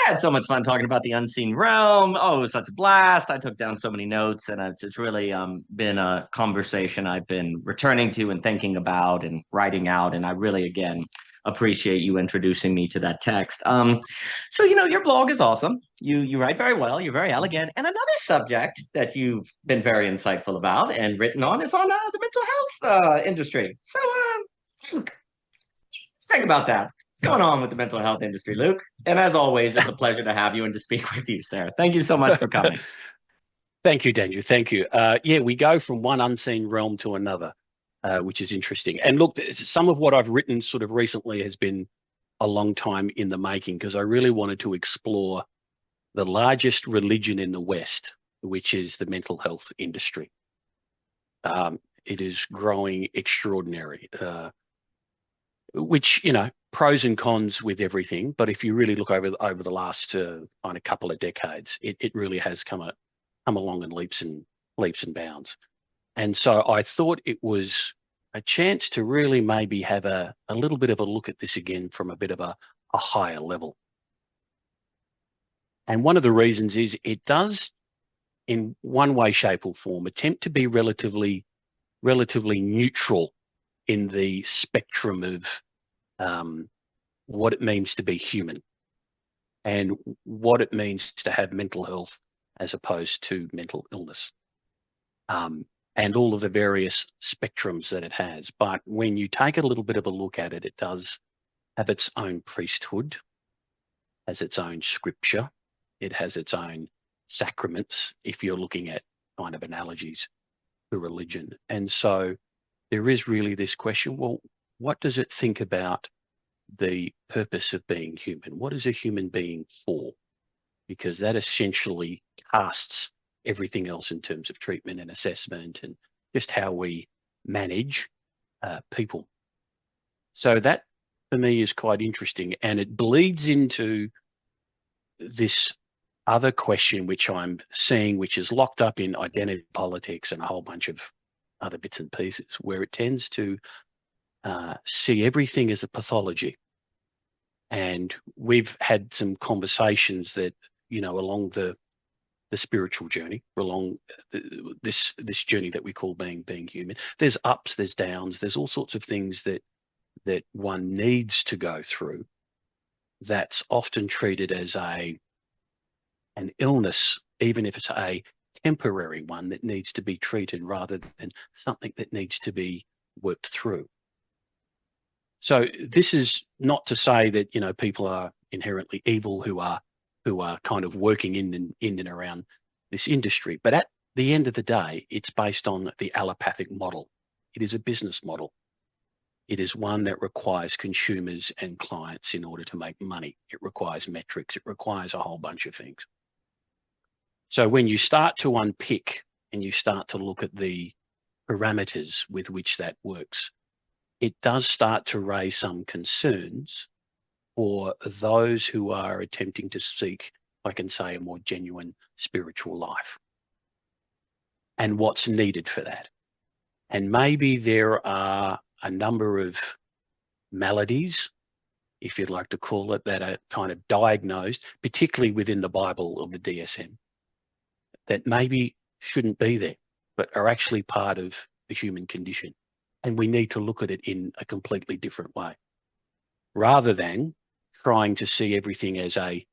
had so much fun talking about the unseen realm. Oh, it was such a blast. I took down so many notes, and it's really been a conversation I've been returning to and thinking about and writing out. And I really, again, appreciate you introducing me to that text. So your blog is awesome. You write very well. You're very elegant. And another subject that you've been very insightful about and written on is on the mental health industry. So, Luke, let's think about that. What's going on with the mental health industry, Luke? And as always, it's a pleasure to have you and to speak with you, Sarah. Thank you so much for coming. Thank you, Daniel. Thank you. Yeah, we go from one unseen realm to another, which is interesting. And look, some of what I've written sort of recently has been a long time in the making because I really wanted to explore the largest religion in the West, which is the mental health industry. It is growing extraordinary, which, pros and cons with everything. But if you really look over the last kind of couple of decades, it really has come along in leaps and bounds. And so I thought it was a chance to really maybe have a little bit of a look at this again from a bit of a higher level. And one of the reasons is it does, in one way, shape or form, attempt to be relatively neutral in the spectrum of what it means to be human and what it means to have mental health as opposed to mental illness, and all of the various spectrums that it has. But when you take a little bit of a look at it, it does have its own priesthood, has its own scripture, it has its own sacraments, if you're looking at kind of analogies to religion. And so there is really this question, well, what does it think about the purpose of being human? What is a human being for? Because that essentially casts everything else in terms of treatment and assessment and just how we manage people. So that, for me, is quite interesting. And it bleeds into this other question, which I'm seeing, which is locked up in identity politics and a whole bunch of other bits and pieces, where it tends to see everything as a pathology. And we've had some conversations that, along the spiritual journey, along this journey that we call being human. There's ups, there's downs, there's all sorts of things that one needs to go through. That's often treated as an illness, even if it's a temporary one that needs to be treated rather than something that needs to be worked through. So this is not to say that people are inherently evil who are kind of working in and around this industry, but at the end of the day, it's based on the allopathic model. It is a business model. It is one that requires consumers and clients in order to make money. It requires metrics. It requires a whole bunch of things. So when you start to unpick and you start to look at the parameters with which that works, it does start to raise some concerns for those who are attempting to seek, I can say, a more genuine spiritual life and what's needed for that. And maybe there are a number of maladies, if you'd like to call it, that are kind of diagnosed, particularly within the Bible of the DSM, that maybe shouldn't be there, but are actually part of the human condition. And we need to look at it in a completely different way, rather than trying to see everything as a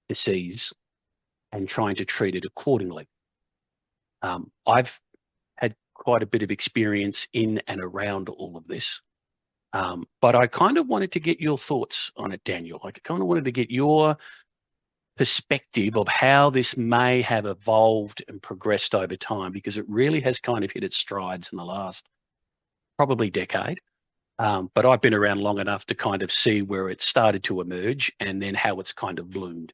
disease and trying to treat it accordingly. I've had quite a bit of experience in and around all of this, but I kind of wanted to get your thoughts on it, Daniel. I kind of wanted to get your perspective of how this may have evolved and progressed over time, because it really has kind of hit its strides in the last probably decade. But I've been around long enough to kind of see where it started to emerge and then how it's kind of bloomed.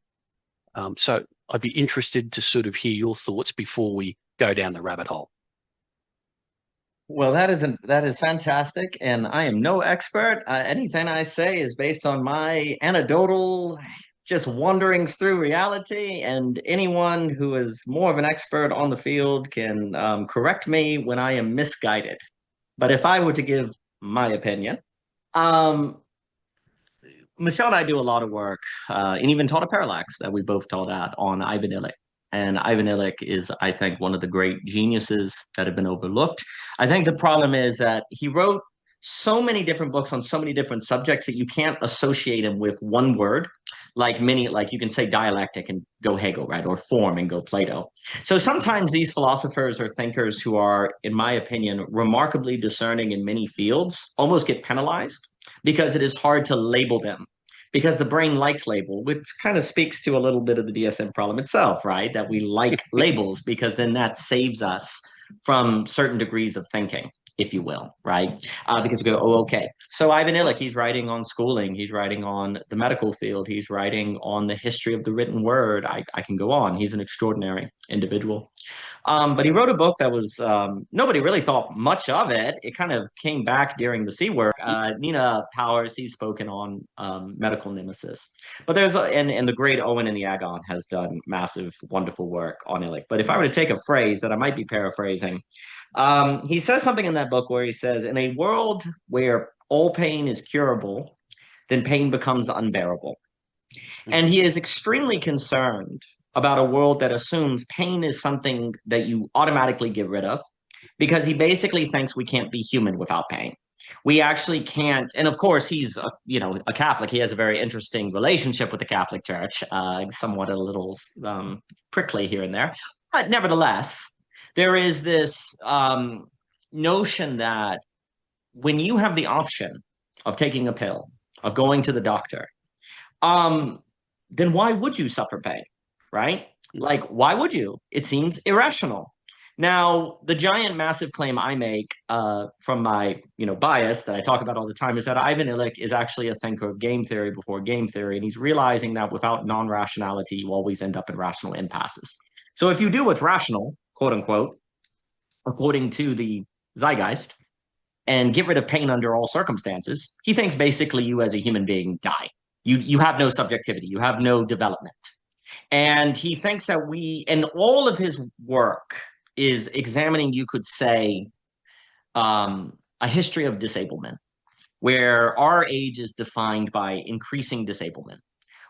So I'd be interested to sort of hear your thoughts before we go down the rabbit hole. Well, that is fantastic, and I am no expert. Anything I say is based on my anecdotal, just wanderings through reality. And anyone who is more of an expert on the field can correct me when I am misguided. But if I were to give my opinion, um, Michelle and I do a lot of work, and even taught a parallax that we both taught at on Ivan Illich. And Ivan Illich is, I think, one of the great geniuses that have been overlooked. I think the problem is that he wrote so many different books on so many different subjects that you can't associate him with one word, like you can say dialectic and go Hegel, right? Or form and go Plato. So sometimes these philosophers or thinkers who are, in my opinion, remarkably discerning in many fields almost get penalized because it is hard to label them because the brain likes label, which kind of speaks to a little bit of the DSM problem itself, right? That we like labels because then that saves us from certain degrees of thinking, if you will, right? Because we go, oh, okay. So Ivan Illich, he's writing on schooling, he's writing on the medical field, he's writing on the history of the written word. I can go on. He's an extraordinary individual. But he wrote a book that was nobody really thought much of it. It kind of came back during the C work. Nina Powers, he's spoken on medical nemesis. But and the great Owen in the Agon has done massive, wonderful work on Illich. But if I were to take a phrase that I might be paraphrasing, he says something in that book where he says, in a world where all pain is curable, then pain becomes unbearable. And he is extremely concerned about a world that assumes pain is something that you automatically get rid of because he basically thinks we can't be human without pain. We actually can't. And of course, he's a Catholic. He has a very interesting relationship with the Catholic Church, somewhat a little prickly here and there. But nevertheless, there is this notion that when you have the option of taking a pill, of going to the doctor, then why would you suffer pain, right? Like, why would you? It seems irrational. Now, the giant, massive claim I make from my, bias that I talk about all the time is that Ivan Illich is actually a thinker of game theory before game theory, and he's realizing that without non-rationality, you always end up in rational impasses. So if you do what's rational, quote unquote, according to the zeitgeist, and get rid of pain under all circumstances, he thinks basically you as a human being die. You have no subjectivity, you have no development. And he thinks that and all of his work is examining, you could say, a history of disablement, where our age is defined by increasing disablement.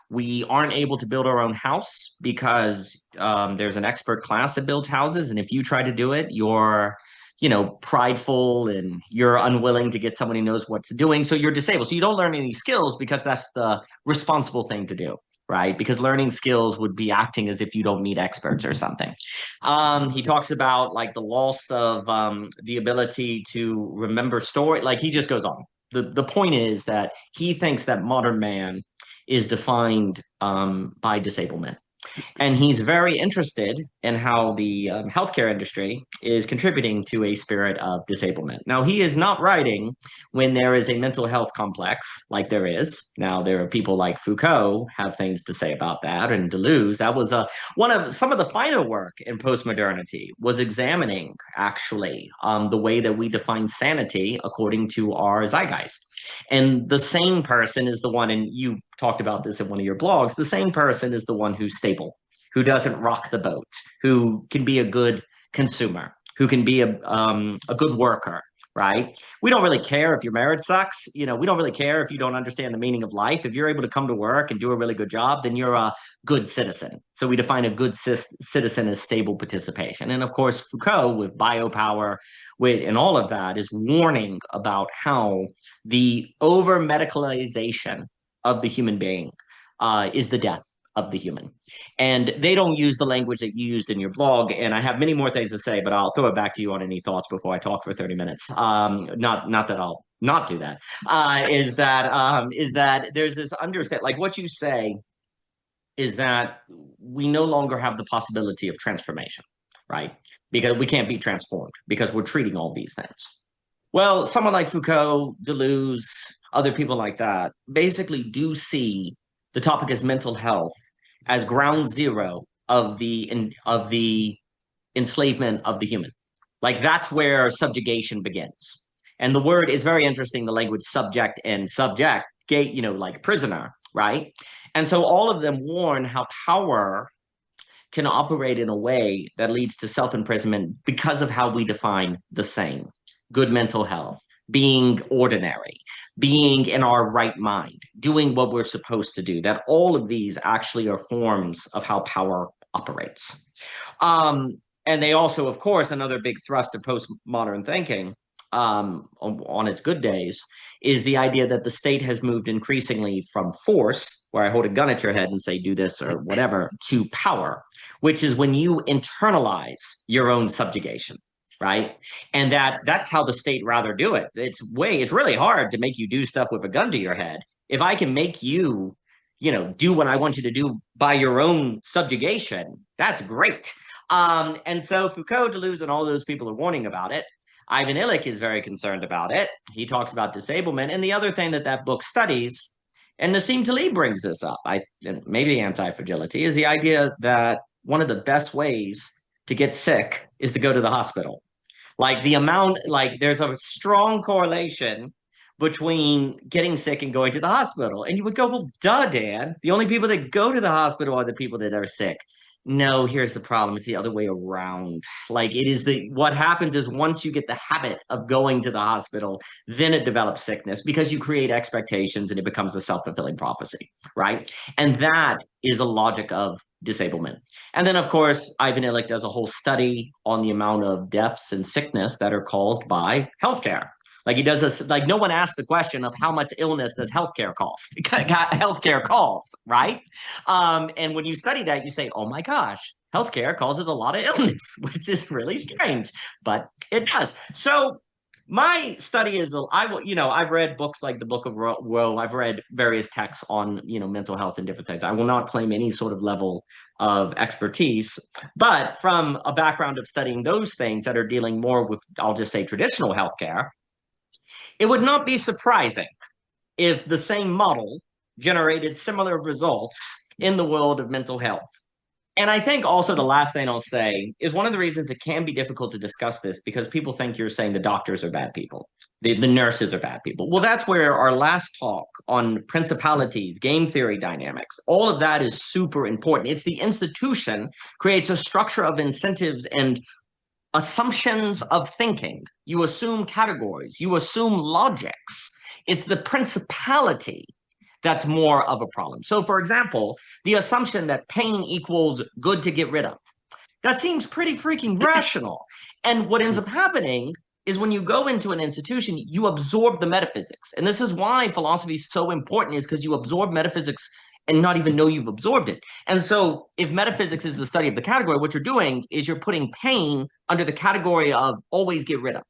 We aren't able to build our own house because there's an expert class that builds houses. And if you try to do it, you're prideful and you're unwilling to get someone who knows what's doing. So you're disabled. So you don't learn any skills because that's the responsible thing to do, right? Because learning skills would be acting as if you don't need experts or something. He talks about like the loss of the ability to remember story. Like he just goes on. The point is that he thinks that modern man is defined by disablement. And he's very interested in how the healthcare industry is contributing to a spirit of disablement. Now, he is not writing when there is a mental health complex like there is. Now, there are people like Foucault have things to say about that, and Deleuze. That was one of some of the finer work in postmodernity was examining actually the way that we define sanity according to our zeitgeist. And the sane person is the one, and you talked about this in one of your blogs, the sane person is the one who's stable, who doesn't rock the boat, who can be a good consumer, who can be a good worker, right? We don't really care if your marriage sucks. We don't really care if you don't understand the meaning of life. If you're able to come to work and do a really good job, then you're a good citizen. So we define a good citizen as stable participation. And of course, Foucault with biopower, and all of that is warning about how the over medicalization of the human being is the death of the human. And they don't use the language that you used in your blog. And I have many more things to say, but I'll throw it back to you on any thoughts before I talk for 30 minutes. Not that I'll not do that. Is that there's this understand, like what you say is that we no longer have the possibility of transformation, right? Because we can't be transformed because we're treating all these things. Well, someone like Foucault, Deleuze, other people like that basically do see the topic as mental health as ground zero of the enslavement of the human. Like that's where subjugation begins. And the word is very interesting, the language subject and subject, like prisoner, right? And so all of them warn how power can operate in a way that leads to self-imprisonment because of how we define the same. Good mental health, being ordinary, being in our right mind, doing what we're supposed to do, that all of these actually are forms of how power operates. And they also, of course, another big thrust of postmodern thinking on its good days is the idea that the state has moved increasingly from force, where I hold a gun at your head and say, do this or whatever, to power, which is when you internalize your own subjugation, right? And that's how the state rather do it. It's really hard to make you do stuff with a gun to your head. If I can make you, do what I want you to do by your own subjugation, that's great. And so Foucault, Deleuze, and all those people are warning about it. Ivan Illich is very concerned about it. He talks about disablement. And the other thing that book studies, and Nassim Taleb brings this up, maybe anti-fragility, is the idea that one of the best ways to get sick is to go to the hospital. There's a strong correlation between getting sick and going to the hospital. And you would go, well, duh, Dan. The only people that go to the hospital are the people that are sick. No, here's the problem. It's the other way around. What happens is once you get the habit of going to the hospital, then it develops sickness because you create expectations and it becomes a self-fulfilling prophecy, right? And that is a logic of disablement. And then, of course, Ivan Illich does a whole study on the amount of deaths and sickness that are caused by healthcare. He does this, no one asked the question of how much illness does healthcare cost? Healthcare costs, right? And when you study that, you say, oh my gosh, healthcare causes a lot of illness, which is really strange, but it does. So my study is, I've read books like the Book of Woe. I've read various texts on, mental health and different things. I will not claim any sort of level of expertise, but from a background of studying those things that are dealing more with, I'll just say, traditional healthcare, it would not be surprising if the same model generated similar results in the world of mental health. And I think also the last thing I'll say is one of the reasons it can be difficult to discuss this because people think you're saying the doctors are bad people, the nurses are bad people. Well, that's where our last talk on principalities, game theory dynamics, all of that is super important. It's the institution creates a structure of incentives and assumptions of thinking. You assume categories, you assume logics. It's the principality that's more of a problem. So, for example, the assumption that pain equals good to get rid of. That seems pretty freaking rational. And what ends up happening is when you go into an institution, you absorb the metaphysics. And this is why philosophy is so important, is because you absorb metaphysics and not even know you've absorbed it. And so if metaphysics is the study of the category, what you're doing is you're putting pain under the category of always get rid of.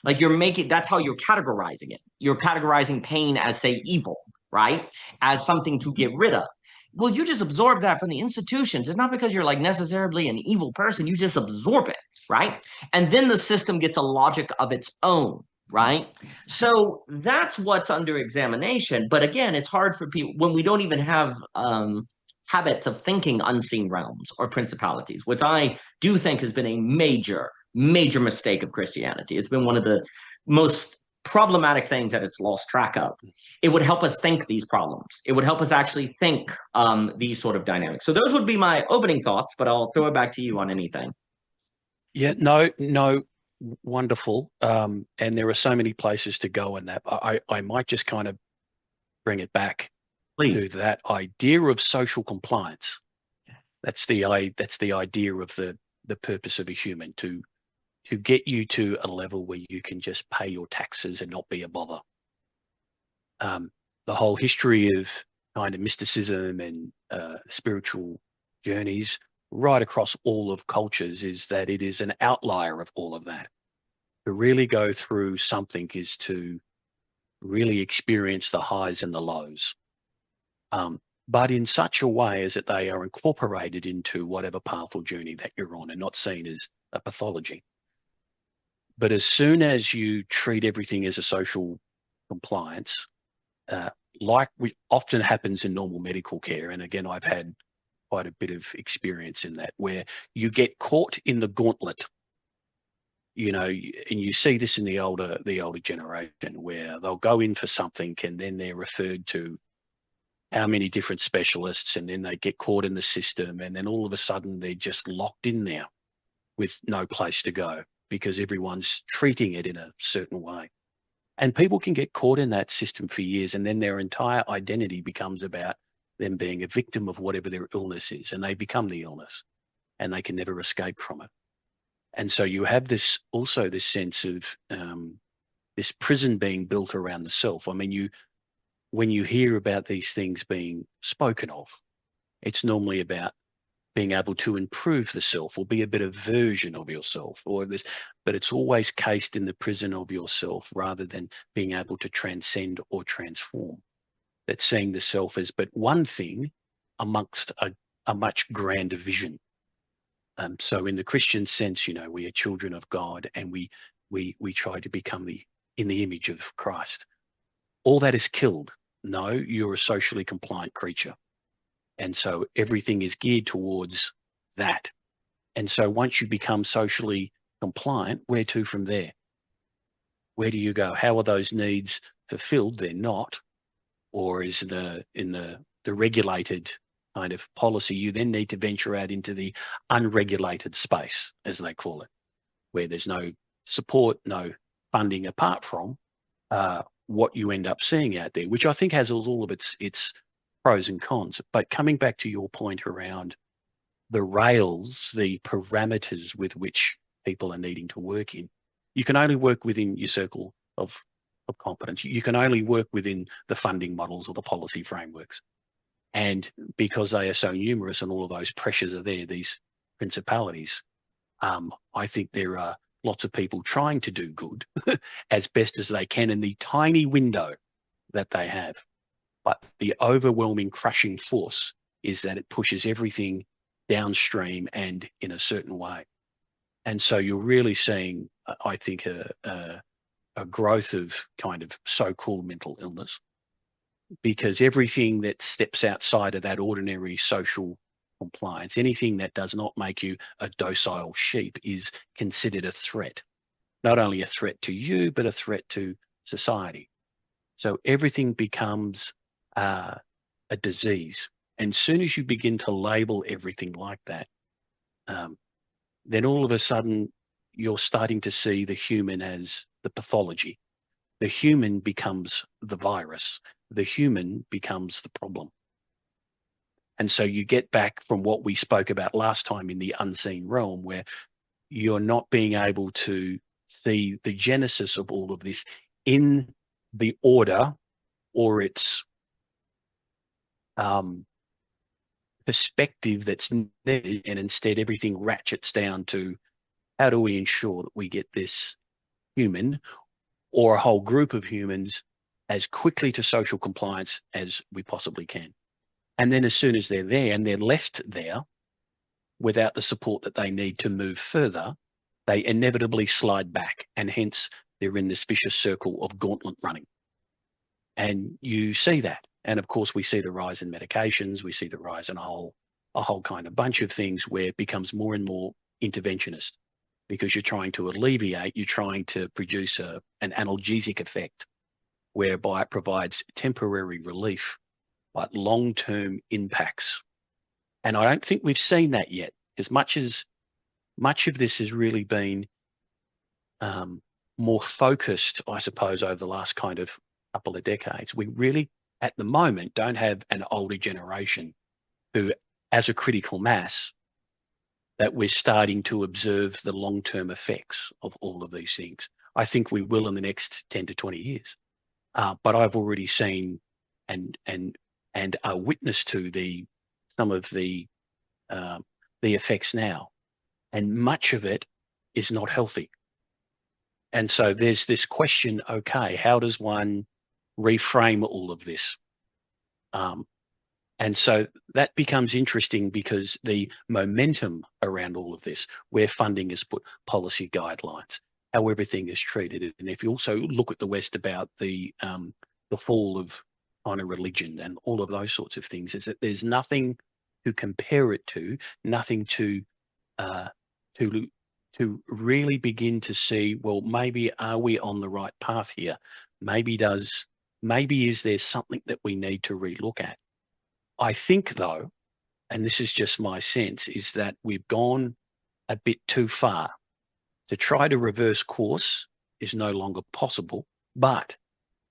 That's how you're categorizing it. You're categorizing pain as, say, evil, right? As something to get rid of. Well, you just absorb that from the institutions. It's not because you're necessarily an evil person. You just absorb it, right? And then the system gets a logic of its own, right? So that's what's under examination. But again, it's hard for people when we don't even have habits of thinking unseen realms or principalities, which I do think has been a major, major mistake of Christianity. It's been one of the most problematic things that it's lost track of. It would help us think these problems. It would help us actually think these sort of dynamics. So those would be my opening thoughts, but I'll throw it back to you on anything. Yeah, no, wonderful. And there are so many places to go in that. I might just kind of bring it back Please. to that idea of social compliance. Yes. That's the idea of the purpose of a human, to get you to a level where you can just pay your taxes and not be a bother. The whole history of kind of mysticism and spiritual journeys right across all of cultures is that it is an outlier of all of that. To really go through something is to really experience the highs and the lows, but in such a way as that they are incorporated into whatever path or journey that you're on and not seen as a pathology. But as soon as you treat everything as a social compliance, like we often happens in normal medical care, and again, I've had quite a bit of experience in that, where you get caught in the gauntlet, and you see this in the older generation, where they'll go in for something and then they're referred to how many different specialists, and then they get caught in the system, and then all of a sudden they're just locked in there with no place to go, because everyone's treating it in a certain way. And people can get caught in that system for years, and then their entire identity becomes about them being a victim of whatever their illness is, and they become the illness, and they can never escape from it. And so you have this also this sense of this prison being built around the self. I mean, when you hear about these things being spoken of, it's normally about being able to improve the self or be a better version of yourself, or this, but it's always cased in the prison of yourself rather than being able to transcend or transform. That's seeing the self as but one thing amongst a much grander vision. So in the Christian sense, you know, we are children of God, and we try to become in the image of Christ. All that is killed. No, you're a socially compliant creature. And so everything is geared towards that. And so once you become socially compliant, where to from there? Where do you go? How are those needs fulfilled? They're not. Or is in the regulated kind of policy, you then need to venture out into the unregulated space, as they call it, where there's no support, no funding apart from what you end up seeing out there, which I think has all of its pros and cons. But coming back to your point around the rails, the parameters with which people are needing to work in, you can only work within your circle of competence. You can only work within the funding models or the policy frameworks. And because they are so numerous and all of those pressures are there, these principalities, I think there are lots of people trying to do good as best as they can in the tiny window that they have. But the overwhelming crushing force is that it pushes everything downstream and in a certain way. And so you're really seeing, I think, a growth of kind of so-called mental illness, because everything that steps outside of that ordinary social compliance, anything that does not make you a docile sheep, is considered a threat. Not only a threat to you, but a threat to society. So everything becomes a disease. And as soon as you begin to label everything like that, then all of a sudden you're starting to see the human as the pathology. The human becomes the virus. The human becomes the problem. And so you get back from what we spoke about last time in the unseen realm, where you're not being able to see the genesis of all of this in the order or its perspective that's needed, and instead everything ratchets down to how do we ensure that we get this human or a whole group of humans as quickly to social compliance as we possibly can. And then as soon as they're there and they're left there without the support that they need to move further, they inevitably slide back, and hence they're in this vicious circle of gauntlet running. And you see that. And of course, we see the rise in medications. We see the rise in a whole kind of bunch of things where it becomes more and more interventionist, because you're trying to alleviate, you're trying to produce an analgesic effect whereby it provides temporary relief, but long-term impacts. And I don't think we've seen that yet, as much of this has really been more focused, I suppose, over the last kind of couple of decades. We really, at the moment, don't have an older generation who, as a critical mass, that we're starting to observe the long-term effects of all of these things. I think we will in the next 10 to 20 years. But I've already seen and are witness to some of the effects now, and much of it is not healthy. And so there's this question, okay, how does one reframe all of this? And so that becomes interesting, because the momentum around all of this, where funding is put, policy guidelines, how everything is treated. And if you also look at the West about the fall of kind of religion and all of those sorts of things, is that there's nothing to compare it to, nothing to really begin to see, well, maybe are we on the right path here? Maybe is there something that we need to relook at? I think, though, and this is just my sense, is that we've gone a bit too far. To try to reverse course is no longer possible, but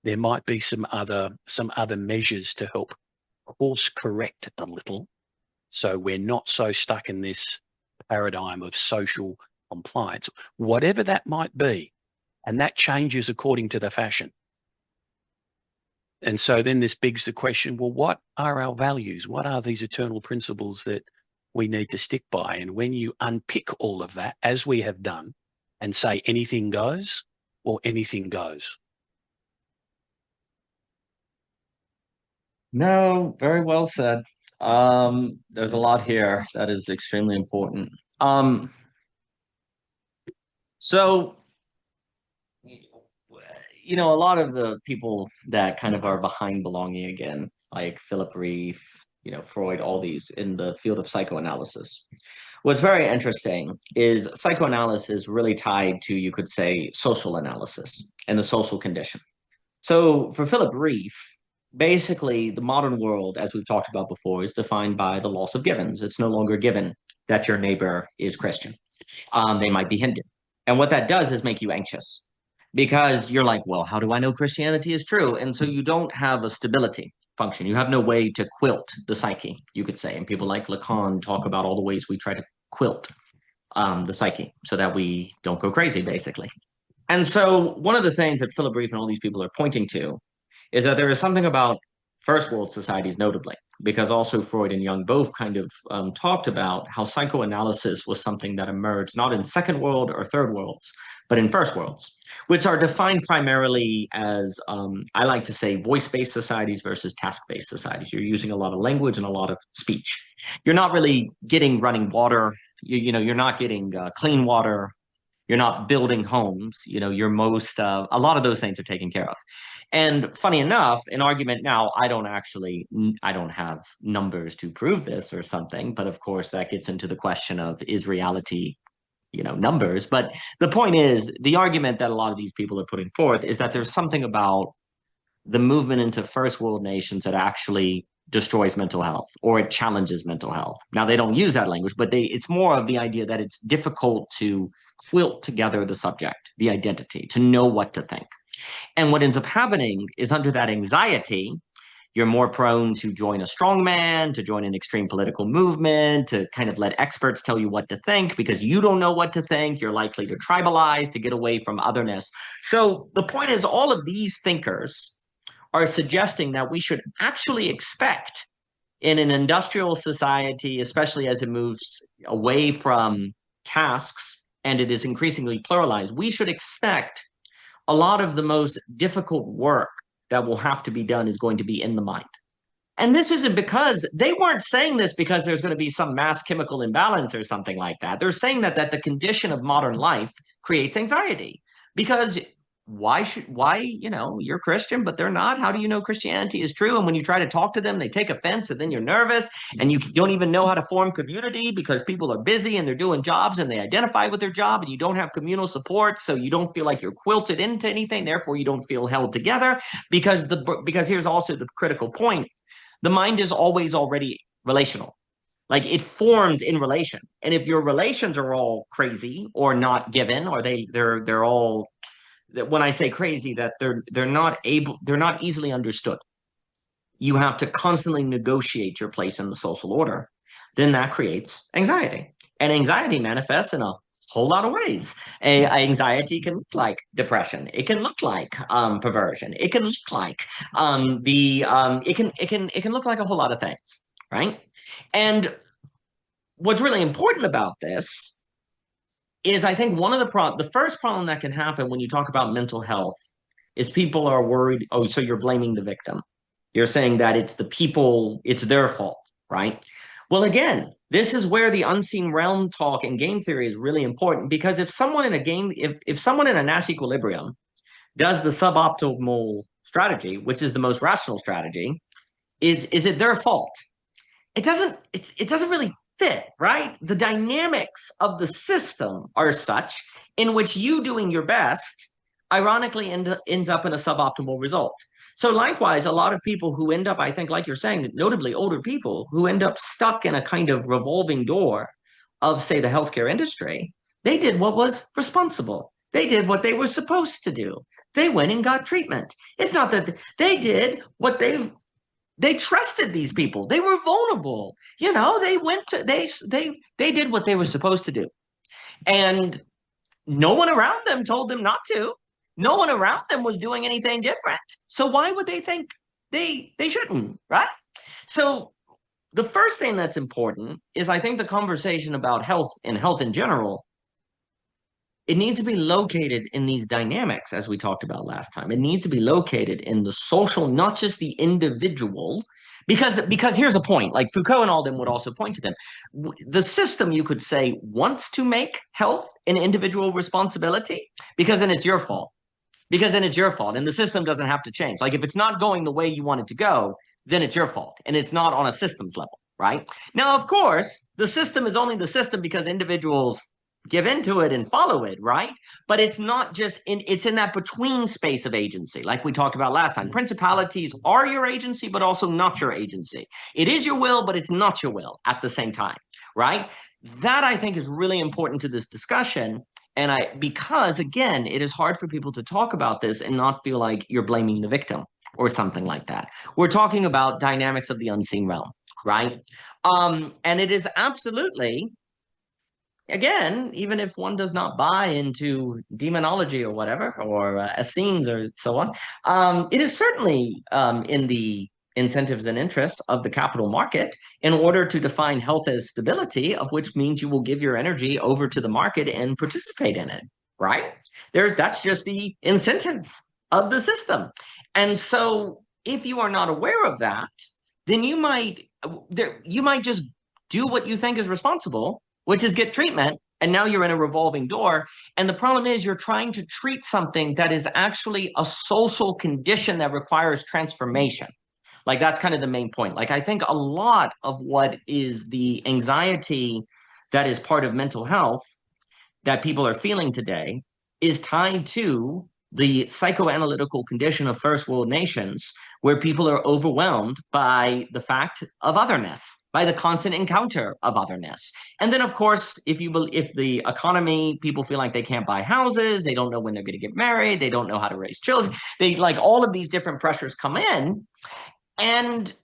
there might be some other measures to help course correct a little, so we're not so stuck in this paradigm of social compliance, whatever that might be, and that changes according to the fashion. And so then this begs the question, well, what are our values? What are these eternal principles that we need to stick by? And when you unpick all of that, as we have done, and say anything goes, or anything goes. No, very well said. There's a lot here that is extremely important. So, a lot of the people that kind of are behind belonging again, like Philip Reeve, Freud, all these in the field of psychoanalysis. What's very interesting is psychoanalysis really tied to, you could say, social analysis and the social condition. So for Philip Reeve, basically the modern world, as we've talked about before, is defined by the loss of givens. It's no longer given that your neighbor is Christian. They might be Hindu. And what that does is make you anxious because you're like, well, how do I know Christianity is true? And so you don't have a stability function. You have no way to quilt the psyche, you could say. And people like Lacan talk about all the ways we try to quilt the psyche so that we don't go crazy, basically. And so one of the things that Philip Reeve and all these people are pointing to is that there is something about first world societies, notably, because also Freud and Jung both kind of talked about how psychoanalysis was something that emerged not in second world or third worlds, but in first worlds, which are defined primarily as, I like to say, voice-based societies versus task-based societies. You're using a lot of language and a lot of speech. You're not really getting running water. You're not getting clean water. You're not building homes. You're a lot of those things are taken care of. And funny enough, an argument now, I don't have numbers to prove this or something, but of course that gets into the question of, is reality, numbers? But the point is, the argument that a lot of these people are putting forth is that there's something about the movement into first world nations that actually destroys mental health, or it challenges mental health. Now, they don't use that language, but it's more of the idea that it's difficult to quilt together the subject, the identity, to know what to think. And what ends up happening is, under that anxiety, you're more prone to join a strongman, to join an extreme political movement, to kind of let experts tell you what to think because you don't know what to think. You're likely to tribalize, to get away from otherness. So the point is, all of these thinkers are suggesting that we should actually expect, in an industrial society, especially as it moves away from tasks and it is increasingly pluralized, we should expect a lot of the most difficult work that will have to be done is going to be in the mind. And this isn't because they weren't saying this because there's going to be some mass chemical imbalance or something like that. They're saying that the condition of modern life creates anxiety because why, you're Christian, but they're not. How do you know Christianity is true? And when you try to talk to them, they take offense, and then you're nervous and you don't even know how to form community because people are busy and they're doing jobs and they identify with their job, and you don't have communal support. So you don't feel like you're quilted into anything. Therefore, you don't feel held together because here's also the critical point. The mind is always already relational. Like, it forms in relation. And if your relations are all crazy or not given, or they're all, when I say crazy, that they're not easily understood. You have to constantly negotiate your place in the social order. Then that creates anxiety. And anxiety manifests in a whole lot of ways. Anxiety can look like depression. It can look like perversion. It can look like it can look like a whole lot of things, right? And what's really important about this is, I think, one of the first problem that can happen when you talk about mental health is people are worried. Oh, so you're blaming the victim. You're saying that it's the people, it's their fault, right? Well, again, this is where the unseen realm talk and game theory is really important, because if someone in a game, if someone in a Nash equilibrium does the suboptimal strategy, which is the most rational strategy, is it their fault? It doesn't really fit, right? The dynamics of the system are such in which you doing your best ironically ends up in a suboptimal result. So likewise, a lot of people who end up, I think, like you're saying, notably older people who end up stuck in a kind of revolving door of, say, the healthcare industry, they did what was responsible. They did what they were supposed to do. They went and got treatment. It's not that they did what they trusted these people. They were vulnerable. You know, they went to they did what they were supposed to do. And no one around them told them not to. No one around them was doing anything different. So why would they think they shouldn't, right? So the first thing that's important is, I think, the conversation about health and health in general, it needs to be located in these dynamics, as we talked about last time. It needs to be located in the social, not just the individual, because here's a point. Like Foucault and all them would also point to them. The system, you could say, wants to make health an individual responsibility, because then it's your fault. Because then it's your fault, and the system doesn't have to change. Like if it's not going the way you want it to go, then it's your fault, and it's not on a systems level, right? Now, of course, the system is only the system because individuals give into it and follow it, right? But it's not just it's in that between space of agency, like we talked about last time. Principalities are your agency, but also not your agency. It is your will, but it's not your will at the same time, right? That, I think, is really important to this discussion. And because again, it is hard for people to talk about this and not feel like you're blaming the victim or something like that. We're talking about dynamics of the unseen realm, right? And it is absolutely, again, even if one does not buy into demonology or whatever, or Essenes or so on, it is certainly in the incentives and interests of the capital market in order to define health as stability, of which means you will give your energy over to the market and participate in it, right? That's just the incentives of the system. And so if you are not aware of that, then you might just do what you think is responsible, which is get treatment, and now you're in a revolving door. And the problem is you're trying to treat something that is actually a social condition that requires transformation. Like that's kind of the main point. Like I think a lot of what is the anxiety that is part of mental health that people are feeling today is tied to the psychoanalytical condition of first world nations, where people are overwhelmed by the fact of otherness, by the constant encounter of otherness. And then, of course, if the economy, people feel like they can't buy houses, they don't know when they're going to get married, they don't know how to raise children, they like all of these different pressures come in, and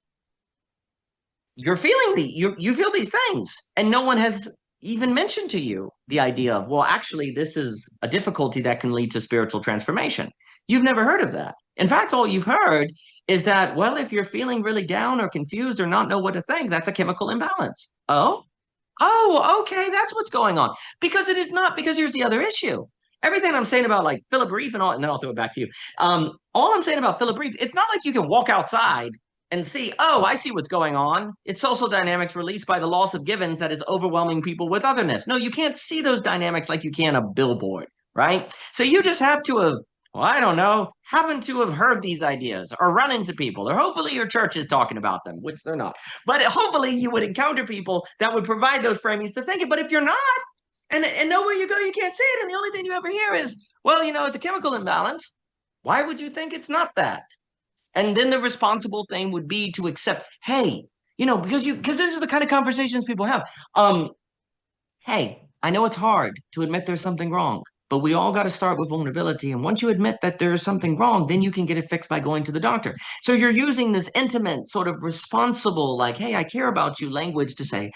you're feeling you feel these things, and no one has even mentioned to you the idea of, well, actually, this is a difficulty that can lead to spiritual transformation. You've never heard of that. In fact, all you've heard is that, well, if you're feeling really down or confused or not know what to think, that's a chemical imbalance. Oh, okay, that's what's going on. Because it is not, because here's the other issue. Everything I'm saying about like Philip Reef and all, and then I'll throw it back to you. All I'm saying about Philip Reef, it's not like you can walk outside and see, oh, I see what's going on. It's social dynamics released by the loss of givens that is overwhelming people with otherness. No, you can't see those dynamics like you can a billboard, right? So you just have to have, well, I don't know, happen to have heard these ideas or run into people, or hopefully your church is talking about them, which they're not. But hopefully you would encounter people that would provide those framings to think it. But if you're not, and nowhere you go, you can't see it, and the only thing you ever hear is, well, it's a chemical imbalance. Why would you think it's not that? And then the responsible thing would be to accept, hey, because this is the kind of conversations people have. Hey, I know it's hard to admit there's something wrong, but we all got to start with vulnerability. And once you admit that there is something wrong, then you can get it fixed by going to the doctor. So you're using this intimate, sort of responsible, like, hey, I care about you language to say,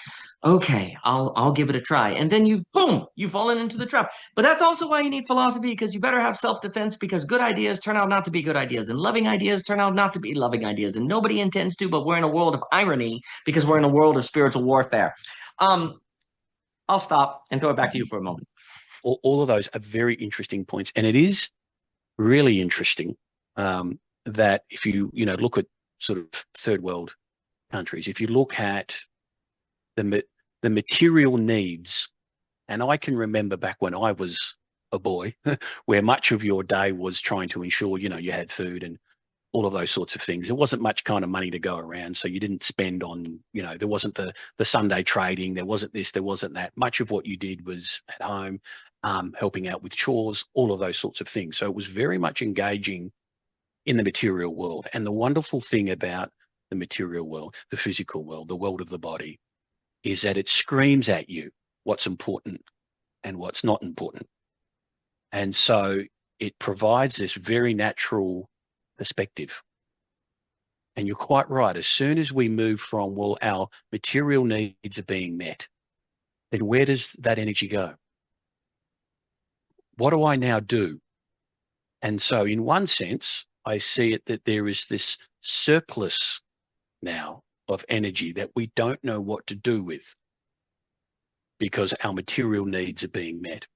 okay, I'll give it a try. And then you've fallen into the trap. But that's also why you need philosophy, because you better have self-defense, because good ideas turn out not to be good ideas, and loving ideas turn out not to be loving ideas. And nobody intends to, but we're in a world of irony because we're in a world of spiritual warfare. I'll stop and throw it back to you for a moment. All of those are very interesting points. And it is really interesting that if you look at sort of third world countries, if you look at the material needs, and I can remember back when I was a boy, where much of your day was trying to ensure, you had food and all of those sorts of things. There wasn't much kind of money to go around, so you didn't spend on, there wasn't the Sunday trading, there wasn't this, there wasn't that. Much of what you did was at home, helping out with chores, all of those sorts of things. So it was very much engaging in the material world. And the wonderful thing about the material world, the physical world, the world of the body, is that it screams at you what's important and what's not important. And so it provides this very natural perspective. And you're quite right. As soon as we move from, well, our material needs are being met, then where does that energy go? What do I now do? And so in one sense, I see it that there is this surplus now of energy that we don't know what to do with because our material needs are being met.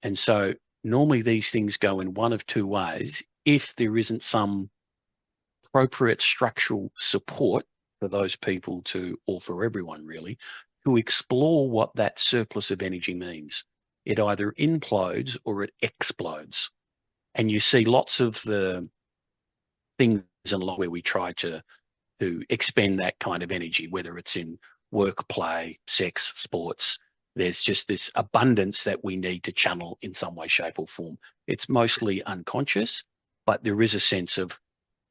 And so normally these things go in one of two ways. If there isn't some appropriate structural support for those people to, or for everyone really, to explore what that surplus of energy means. It either implodes or it explodes. And you see lots of the things in life where we try to expend that kind of energy, whether it's in work, play, sex, sports. There's just this abundance that we need to channel in some way, shape, or form. It's mostly unconscious, but there is a sense of,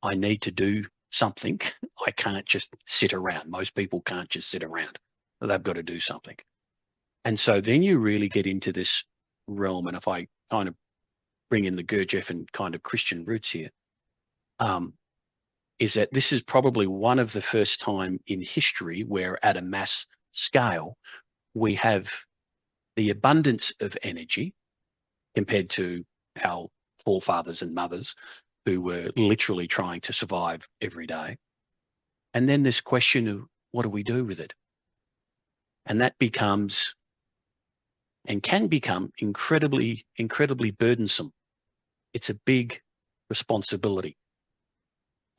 I need to do something. I can't just sit around. Most people can't just sit around. They've got to do something. And so then you really get into this realm. And if I kind of bring in the Gurdjieff and kind of Christian roots here, is that this is probably one of the first time in history where at a mass scale, we have the abundance of energy compared to our forefathers and mothers who were literally trying to survive every day. And then this question of what do we do with it? And that becomes and can become incredibly, incredibly burdensome. It's a big responsibility.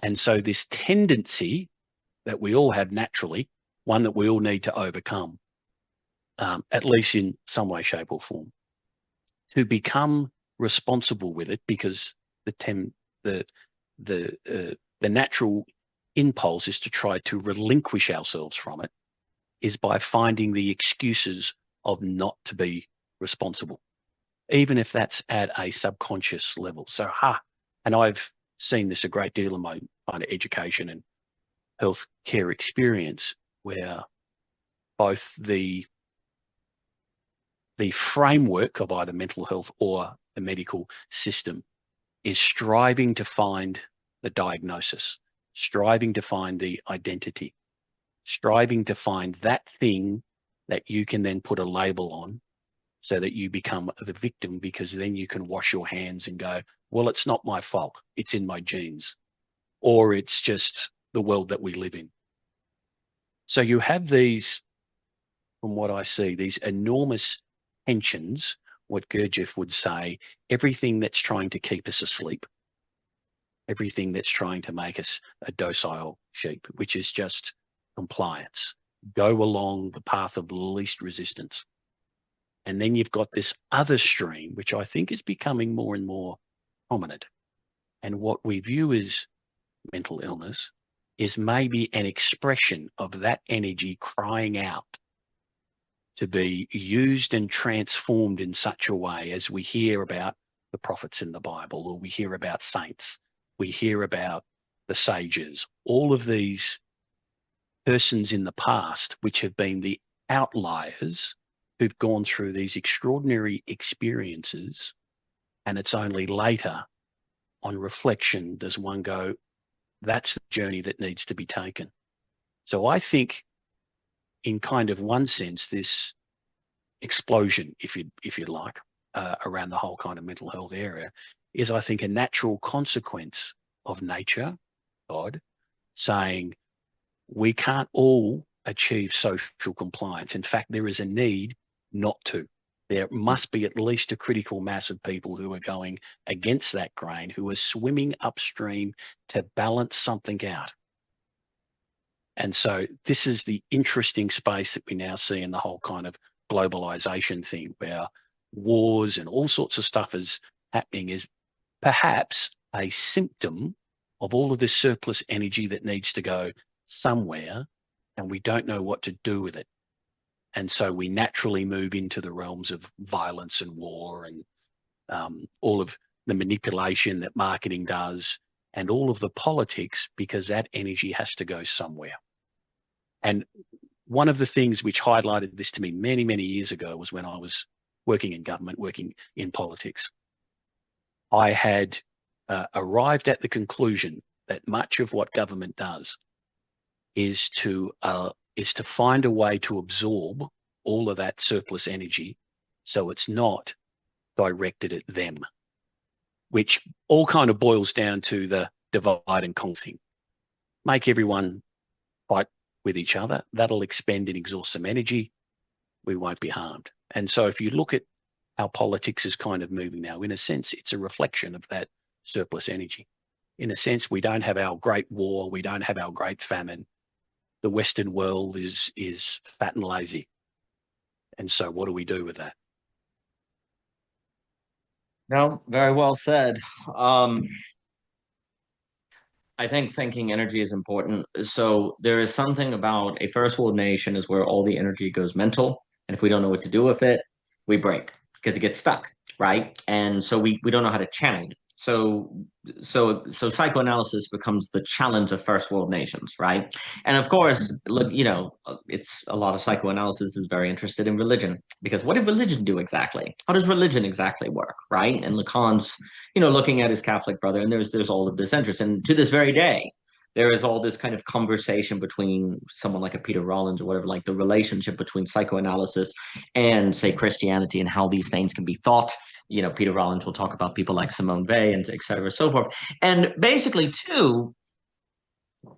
And so this tendency that we all have naturally, one that we all need to overcome, at least in some way, shape or form, to become responsible with it, because the natural impulse is to try to relinquish ourselves from it, is by finding the excuses of not to be responsible, even if that's at a subconscious level. So, and I've seen this a great deal in my kind of education and healthcare experience, where both the framework of either mental health or the medical system is striving to find the diagnosis, striving to find the identity, striving to find that thing that you can then put a label on so that you become the victim, because then you can wash your hands and go, well, it's not my fault. It's in my genes, or it's just the world that we live in. So you have these, from what I see, these enormous tensions, what Gurdjieff would say, everything that's trying to keep us asleep, everything that's trying to make us a docile sheep, which is just compliance. Go along the path of least resistance. And then you've got this other stream, which I think is becoming more and more prominent. And what we view as mental illness is maybe an expression of that energy crying out to be used and transformed in such a way, as we hear about the prophets in the Bible, or we hear about saints, we hear about the sages, all of these persons in the past which have been the outliers who've gone through these extraordinary experiences, and it's only later on reflection does one go, that's the journey that needs to be taken. So I think in kind of one sense, this explosion, if you like, around the whole kind of mental health area is, I think, a natural consequence of nature, God, saying we can't all achieve social compliance. In fact, there is a need not to. There must be at least a critical mass of people who are going against that grain, who are swimming upstream to balance something out. And so this is the interesting space that we now see in the whole kind of globalization thing, where wars and all sorts of stuff is happening, is perhaps a symptom of all of this surplus energy that needs to go somewhere, and we don't know what to do with it. And so we naturally move into the realms of violence and war and all of the manipulation that marketing does and all of the politics, because that energy has to go somewhere. And one of the things which highlighted this to me many, many years ago was when I was working in government, working in politics, I had arrived at the conclusion that much of what government does is to find a way to absorb all of that surplus energy, so it's not directed at them, which all kind of boils down to the divide and conquer thing. Make everyone fight with each other. That'll expend and exhaust some energy. We won't be harmed. And so if you look at how politics is kind of moving now, in a sense, it's a reflection of that surplus energy. In a sense, we don't have our great war. We don't have our great famine. The Western world is fat and lazy. And so what do we do with that? No, very well said. I think thinking energy is important. So there is something about a first world nation is where all the energy goes mental. And if we don't know what to do with it, we break because it gets stuck, right? And so we don't know how to channel it. So psychoanalysis becomes the challenge of first world nations, right? And of course, look, it's a lot of psychoanalysis is very interested in religion because what did religion do exactly? How does religion exactly work, right? And Lacan's, looking at his Catholic brother, and there's all of this interest, and to this very day, there is all this kind of conversation between someone like a Peter Rollins or whatever, like the relationship between psychoanalysis and, say, Christianity and how these things can be thought. Peter Rollins will talk about people like Simone Weil and et cetera, so forth. And basically, too,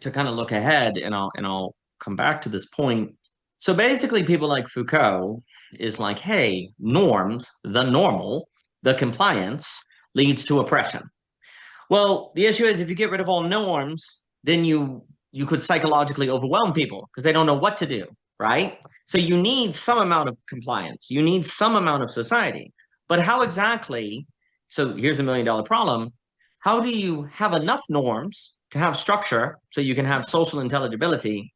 to kind of look ahead, and I'll come back to this point. So basically, people like Foucault is like, hey, norms, the normal, the compliance leads to oppression. Well, the issue is if you get rid of all norms, then you could psychologically overwhelm people because they don't know what to do, right? So you need some amount of compliance. You need some amount of society. But how exactly? So here's the $1 million problem. How do you have enough norms to have structure so you can have social intelligibility,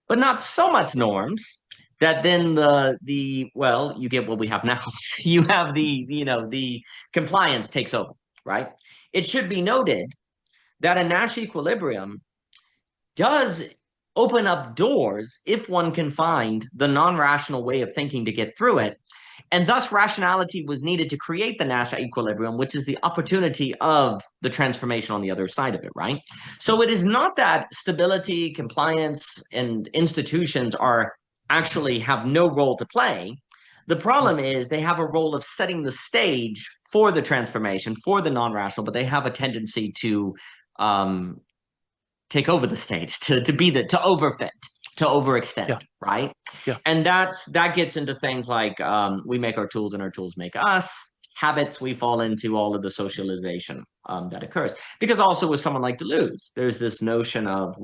but not so much norms that then you get what we have now. You have the compliance takes over, right? It should be noted that a Nash equilibrium does open up doors if one can find the non-rational way of thinking to get through it. And thus, rationality was needed to create the Nash equilibrium, which is the opportunity of the transformation on the other side of it, right? So it is not that stability, compliance, and institutions actually have no role to play. The problem is they have a role of setting the stage for the transformation, for the non-rational, but they have a tendency to take over the stage, to overfit, to overextend, right? Yeah. And that gets into things like we make our tools and our tools make us. Habits, we fall into all of the socialization that occurs. Because also with someone like Deleuze, there's this notion of,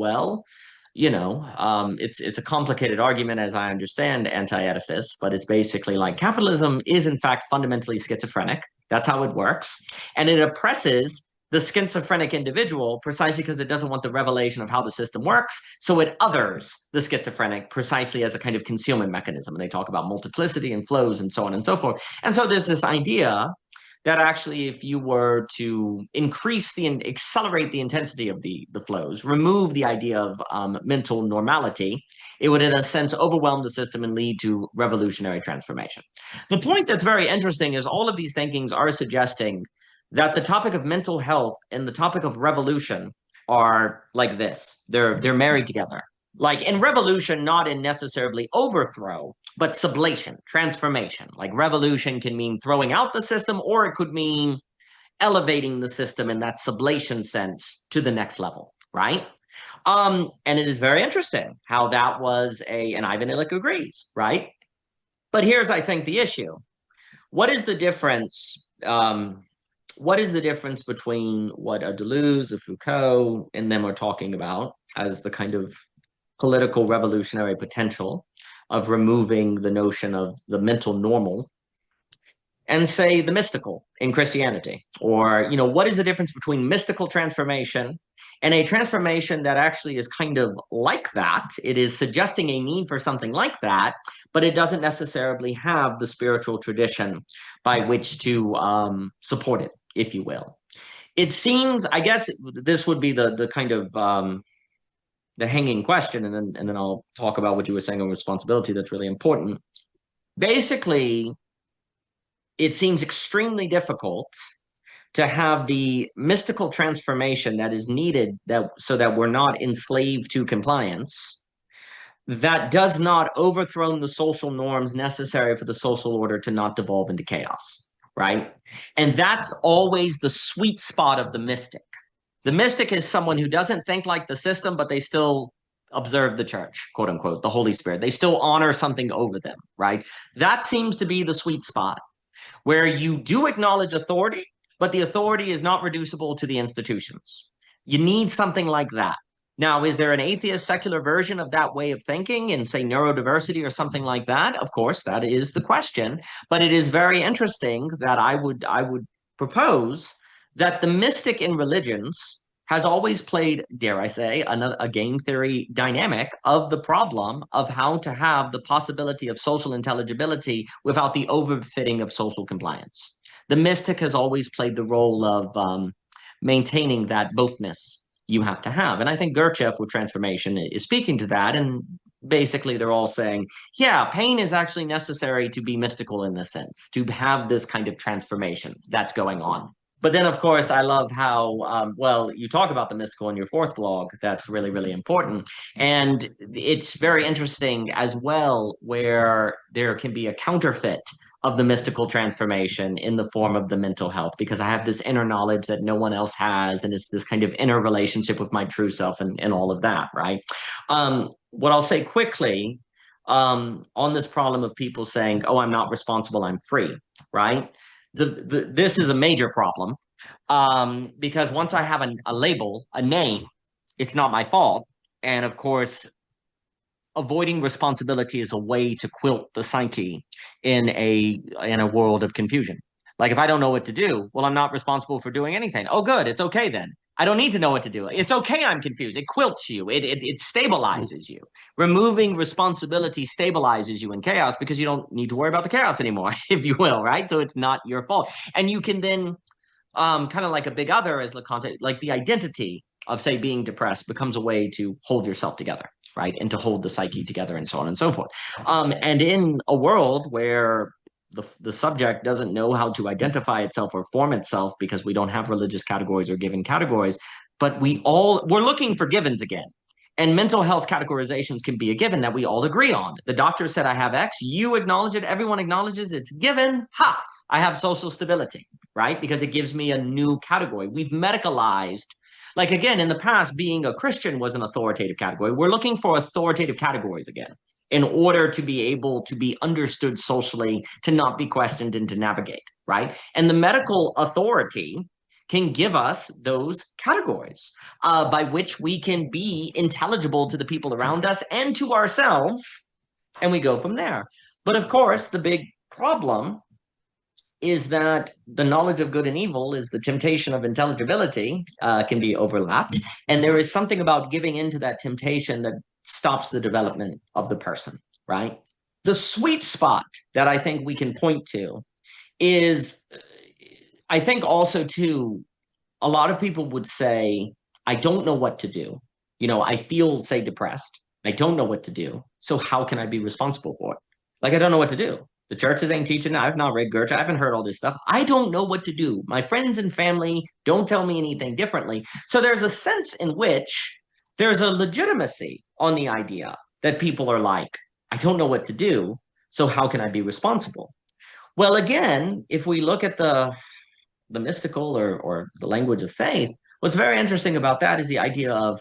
it's a complicated argument, as I understand anti-Oedipus, but it's basically like capitalism is in fact fundamentally schizophrenic. That's how it works. And it oppresses the schizophrenic individual precisely because it doesn't want the revelation of how the system works. So it others the schizophrenic precisely as a kind of concealment mechanism. And they talk about multiplicity and flows and so on and so forth. And so there's this idea that actually if you were to accelerate the intensity of the flows, remove the idea of mental normality, it would in a sense overwhelm the system and lead to revolutionary transformation. The point that's very interesting is all of these thinkings are suggesting that the topic of mental health and the topic of revolution are like this. They're married together. Like in revolution, not in necessarily overthrow, but sublation, transformation. Like revolution can mean throwing out the system, or it could mean elevating the system in that sublation sense to the next level, right? And it is very interesting how that was and Ivan Illich agrees, right? But here's, I think, the issue. What is the difference? What is the difference between what a Deleuze, a Foucault, and them are talking about as the kind of political revolutionary potential of removing the notion of the mental normal and, say, the mystical in Christianity? Or, what is the difference between mystical transformation and a transformation that actually is kind of like that? It is suggesting a need for something like that, but it doesn't necessarily have the spiritual tradition by which to support it, if you will. It seems, I guess this would be the kind of the hanging question, and then I'll talk about what you were saying on responsibility that's really important. Basically, it seems extremely difficult to have the mystical transformation that is needed so that we're not enslaved to compliance, that does not overthrow the social norms necessary for the social order to not devolve into chaos, right? And that's always the sweet spot of the mystic. The mystic is someone who doesn't think like the system, but they still observe the church, quote unquote, the Holy Spirit. They still honor something over them, right? That seems to be the sweet spot where you do acknowledge authority, but the authority is not reducible to the institutions. You need something like that. Now, is there an atheist secular version of that way of thinking in, say, neurodiversity or something like that? Of course, that is the question. But it is very interesting that I would propose that the mystic in religions has always played, dare I say, a game theory dynamic of the problem of how to have the possibility of social intelligibility without the overfitting of social compliance. The mystic has always played the role of maintaining that bothness you have to have. And I think Gurdjieff with transformation is speaking to that. And basically, they're all saying, yeah, pain is actually necessary to be mystical in this sense, to have this kind of transformation that's going on. But then, of course, I love how, well, you talk about the mystical in your fourth blog. That's really, really important. And it's very interesting as well, where there can be a counterfeit of the mystical transformation in the form of the mental health, because I have this inner knowledge that no one else has. And it's this kind of inner relationship with my true self and all of that, right? What I'll say quickly on this problem of people saying, oh, I'm not responsible, I'm free, right? This is a major problem because once I have a label, a name, it's not my fault. And of course, avoiding responsibility is a way to quilt the psyche in a world of confusion. Like if I don't know what to do, well, I'm not responsible for doing anything. Oh, good, it's okay then. I don't need to know what to do. It's okay, I'm confused. It quilts you. It stabilizes you. Removing responsibility stabilizes you in chaos because you don't need to worry about the chaos anymore, if you will, right? So it's not your fault. And you can then kind of like a big other as the concept, like the identity of, say, being depressed becomes a way to hold yourself together, right? And to hold the psyche together and so on and so forth. And in a world where the subject doesn't know how to identify itself or form itself because we don't have religious categories or given categories, but we're looking for givens again. And mental health categorizations can be a given that we all agree on. The doctor said, I have X, you acknowledge it, everyone acknowledges it's given, ha, I have social stability, right? Because it gives me a new category. We've medicalized, like again, in the past, being a Christian was an authoritative category. We're looking for authoritative categories again in order to be able to be understood socially, to not be questioned and to navigate, right? And the medical authority can give us those categories by which we can be intelligible to the people around us and to ourselves, and we go from there. But of course, the big problem is that the knowledge of good and evil is the temptation of intelligibility can be overlapped. And there is something about giving into that temptation that stops the development of the person, right? The sweet spot that I think we can point to is, I think also too, a lot of people would say, I don't know what to do. You know, I feel, say, depressed. I don't know what to do. So how can I be responsible for it? Like, I don't know what to do. The churches ain't teaching. I've not read Gurdjieff. I haven't heard all this stuff. I don't know what to do. My friends and family don't tell me anything differently. So there's a sense in which there's a legitimacy on the idea that people are like, I don't know what to do. So how can I be responsible? Well, again, if we look at the mystical or the language of faith, what's very interesting about that is the idea of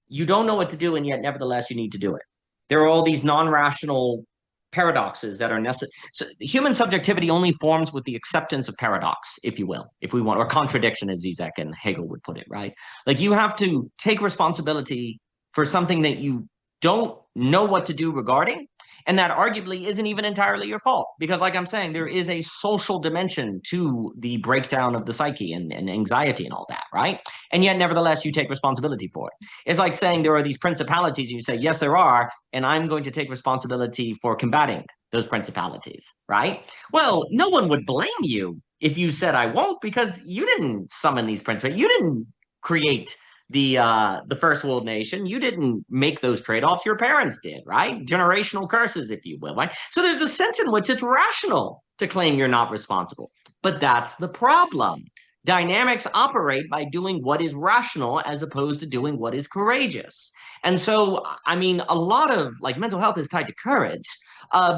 you don't know what to do, and yet nevertheless you need to do it. There are all these non-rational paradoxes that are necessary. So human subjectivity only forms with the acceptance of paradox, if you will, if we want, or contradiction, as Zizek and Hegel would put it, right? Like you have to take responsibility for something that you don't know what to do regarding, and that arguably isn't even entirely your fault. Because like I'm saying, there is a social dimension to the breakdown of the psyche and anxiety and all that, right? And yet, nevertheless, you take responsibility for it. It's like saying there are these principalities, and you say, yes, there are, and I'm going to take responsibility for combating those principalities, right? Well, no one would blame you if you said I won't, because you didn't summon these principalities. You didn't create the first world nation. You didn't make those trade-offs. Your parents did, right? Generational curses, if you will, right? So there's a sense in which it's rational to claim you're not responsible. But that's the problem. Dynamics operate by doing what is rational as opposed to doing what is courageous. And so, I mean, a lot of like mental health is tied to courage,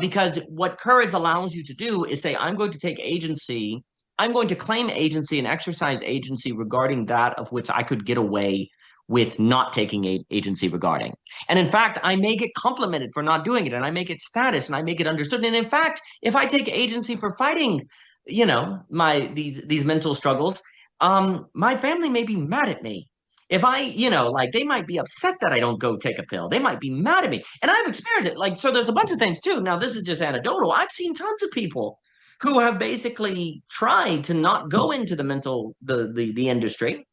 because what courage allows you to do is say, I'm going to take agency, I'm going to claim agency and exercise agency regarding that of which I could get away with not taking agency regarding. And in fact, I may get complimented for not doing it, and I make it status, and I make it understood. And in fact, if I take agency for fighting, you know, these mental struggles, my family may be mad at me. If I, you know, like they might be upset that I don't go take a pill. They might be mad at me. And I've experienced it. Like, so there's a bunch of things too. Now, this is just anecdotal. I've seen tons of people who have basically tried to not go into the mental, the industry,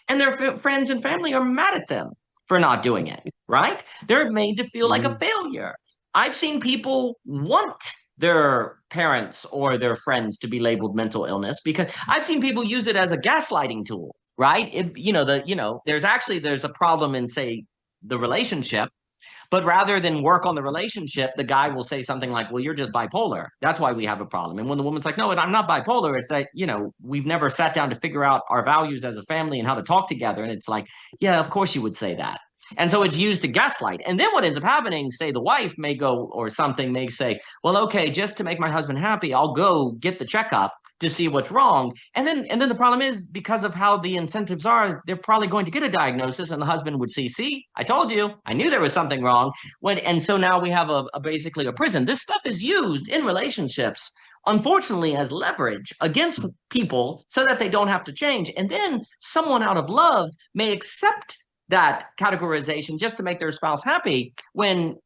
and their friends and family are mad at them for not doing it, right? They're made to feel like a failure. I've seen people want their parents or their friends to be labeled mental illness because I've seen people use it as a gaslighting tool, right? There's a problem in, say, the relationship, but rather than work on the relationship, the guy will say something like, well, you're just bipolar. That's why we have a problem. And when the woman's like, no, I'm not bipolar, it's that, you know, we've never sat down to figure out our values as a family and how to talk together. And it's like, yeah, of course you would say that. And so it's used to gaslight. And then what ends up happening, say the wife may go or something may say, well, okay, just to make my husband happy, I'll go get the checkup to see what's wrong. And then the problem is, because of how the incentives are, they're probably going to get a diagnosis, and the husband would see, I told you, I knew there was something wrong. And so now we have basically a prison. This stuff is used in relationships, unfortunately, as leverage against people so that they don't have to change. And then someone out of love may accept that categorization just to make their spouse happy when,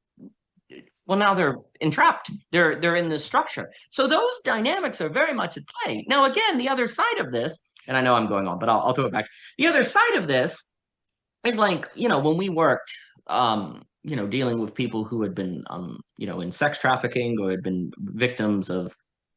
well, now they're entrapped. They're in this structure. So those dynamics are very much at play. Now, again, the other side of this, and I know I'm going on, but I'll throw it back. The other side of this is like, you know, when we worked, dealing with people who had been, in sex trafficking or had been victims of,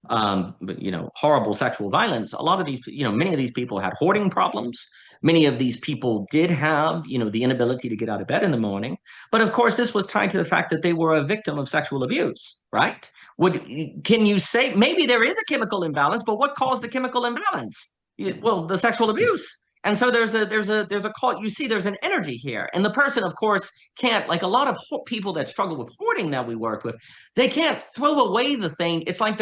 horrible sexual violence. A lot of these, many of these people had hoarding problems. Many of these people did have, the inability to get out of bed in the morning. But of course, this was tied to the fact that they were a victim of sexual abuse, right? Can you say maybe there is a chemical imbalance, but what caused the chemical imbalance? Well, the sexual abuse. And so there's a call. You see, there's an energy here, and the person, of course, can't, like a lot of people that struggle with hoarding that we work with, they can't throw away the thing. It's like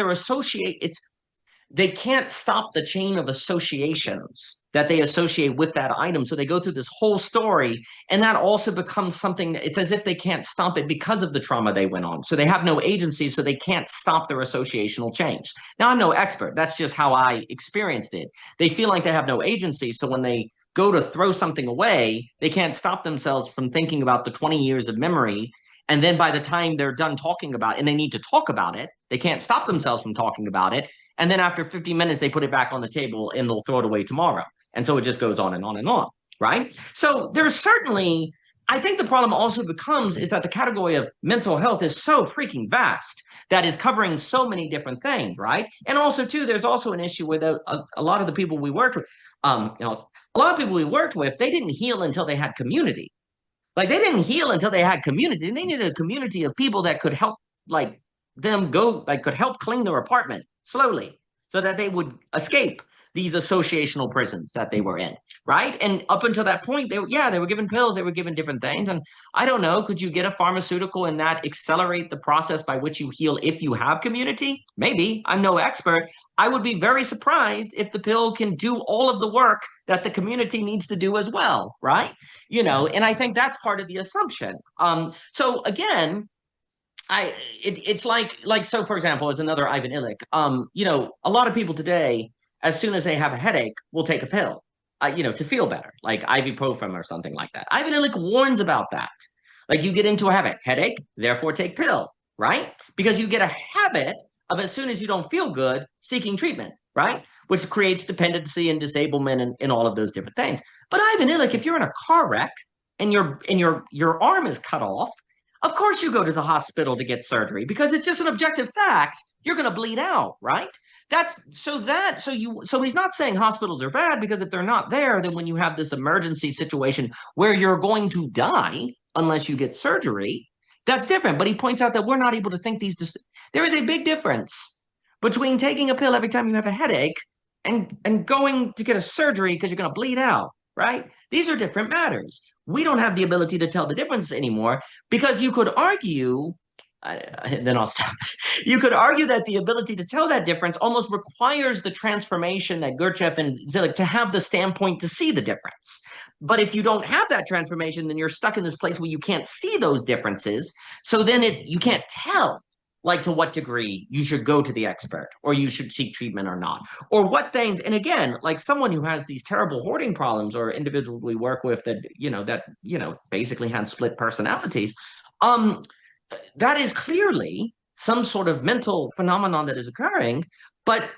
they can't stop the chain of associations that they associate with that item. So they go through this whole story, and that also becomes something, it's as if they can't stop it because of the trauma they went on. So they have no agency, so they can't stop their associational change. Now, I'm no expert. That's just how I experienced it. They feel like they have no agency, so when they go to throw something away, they can't stop themselves from thinking about the 20 years of memory. And then by the time they're done talking about it, and they need to talk about it, they can't stop themselves from talking about it. And then after 50 minutes, they put it back on the table and they'll throw it away tomorrow. And so it just goes on and on and on, right? So there's certainly, I think the problem also becomes is that the category of mental health is so freaking vast that is covering so many different things, right? And also, too, there's also an issue with a lot of the people we worked with, a lot of people we worked with, they didn't heal until they had community. Like they didn't heal until they had community. And they needed a community of people that could help, like them go, like could help clean their apartment slowly so that they would escape these associational prisons that they were in, right? And up until that point, they were given pills, they were given different things. And I don't know, could you get a pharmaceutical and that accelerate the process by which you heal if you have community? Maybe. I'm no expert. I would be very surprised if the pill can do all of the work that the community needs to do as well, right? And I think that's part of the assumption. So again, it's like so, for example, as another Ivan Illich, a lot of people today, as soon as they have a headache, will take a pill, to feel better, like ibuprofen or something like that. Ivan Illich warns about that. Like you get into a habit, headache, therefore take pill, right? Because you get a habit of as soon as you don't feel good, seeking treatment, right? Which creates dependency and disablement and all of those different things. But Ivan Illich, if you're in a car wreck and your arm is cut off, of course you go to the hospital to get surgery because it's just an objective fact. You're going to bleed out, right? So he's not saying hospitals are bad, because if they're not there, then when you have this emergency situation where you're going to die unless you get surgery, that's different. But he points out that we're not able to think there is a big difference between taking a pill every time you have a headache and going to get a surgery because you're going to bleed out, right? These are different matters. We don't have the ability to tell the difference anymore because you could argue, then I'll stop. You could argue that the ability to tell that difference almost requires the transformation that Gurdjieff and Illich to have the standpoint to see the difference. But if you don't have that transformation, then you're stuck in this place where you can't see those differences. So then you can't tell like to what degree you should go to the expert or you should seek treatment or not, or what things. And again, like someone who has these terrible hoarding problems or individuals we work with that basically have split personalities, um that is clearly some sort of mental phenomenon that is occurring. But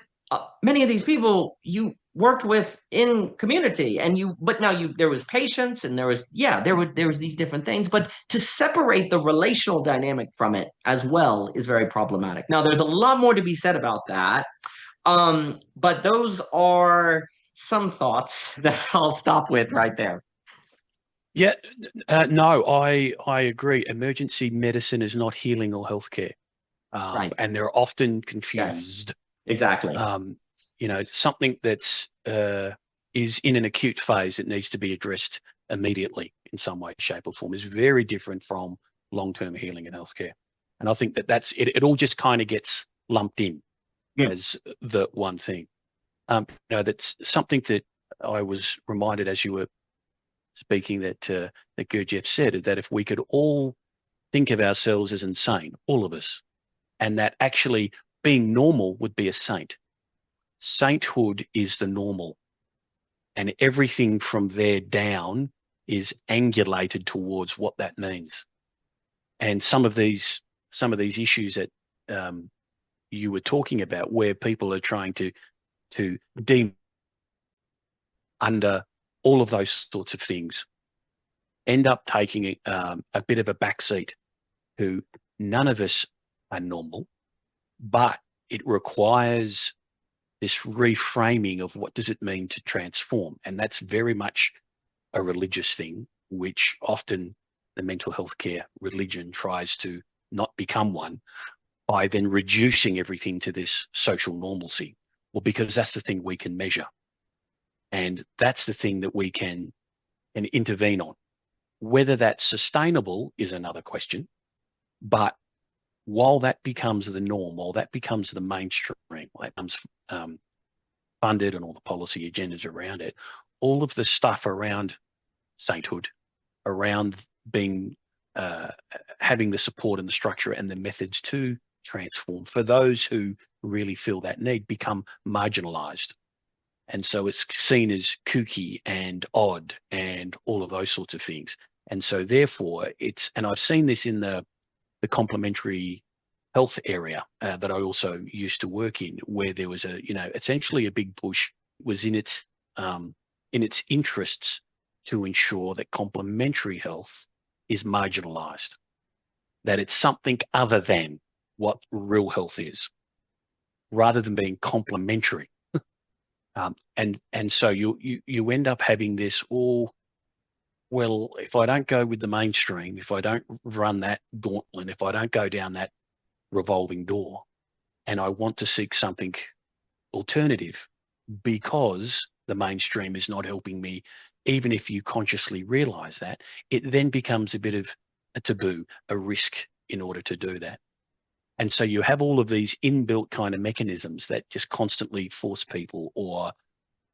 many of these people you worked with in community, and but now there was patience, and there was these different things. But to separate the relational dynamic from it as well is very problematic. Now, there's a lot more to be said about that, but those are some thoughts that I'll stop with right there. Yeah, no, I agree. Emergency medicine is not healing or healthcare, Right. and they're often Yes, confused. exactly. Something that's is in an acute phase that needs to be addressed immediately in some way, shape, or form is very different from long-term healing and healthcare. And I think that's it. It all just kind of gets lumped in Yes. as the one thing. That's something that I was reminded as you were speaking that Gurdjieff said, that if we could all think of ourselves as insane, all of us, and that actually being normal would be a saint. Sainthood is the normal, and everything from there down is angulated towards what that means. And some of these issues that you were talking about, where people are trying to deem under all of those sorts of things, end up taking a bit of a backseat to none of us are normal, but it requires this reframing of what does it mean to transform. And that's very much a religious thing, which often the mental health care religion tries to not become one by then reducing everything to this social normalcy. Well, because that's the thing we can measure. And that's the thing that we can intervene on. Whether that's sustainable is another question. But while that becomes the norm, while that becomes the mainstream, while that becomes funded and all the policy agendas around it, all of the stuff around sainthood, around being having the support and the structure and the methods to transform for those who really feel that need become marginalized. And so it's seen as kooky and odd and all of those sorts of things. And so therefore and I've seen this in the complementary health area that I also used to work in, where there was essentially a big push was in its interests to ensure that complementary health is marginalized, that it's something other than what real health is, rather than being complementary. And so you end up having this well, if I don't go with the mainstream, if I don't run that gauntlet, if I don't go down that revolving door, and I want to seek something alternative because the mainstream is not helping me, even if you consciously realize that, it then becomes a bit of a taboo, a risk in order to do that. And so you have all of these inbuilt kind of mechanisms that just constantly force people or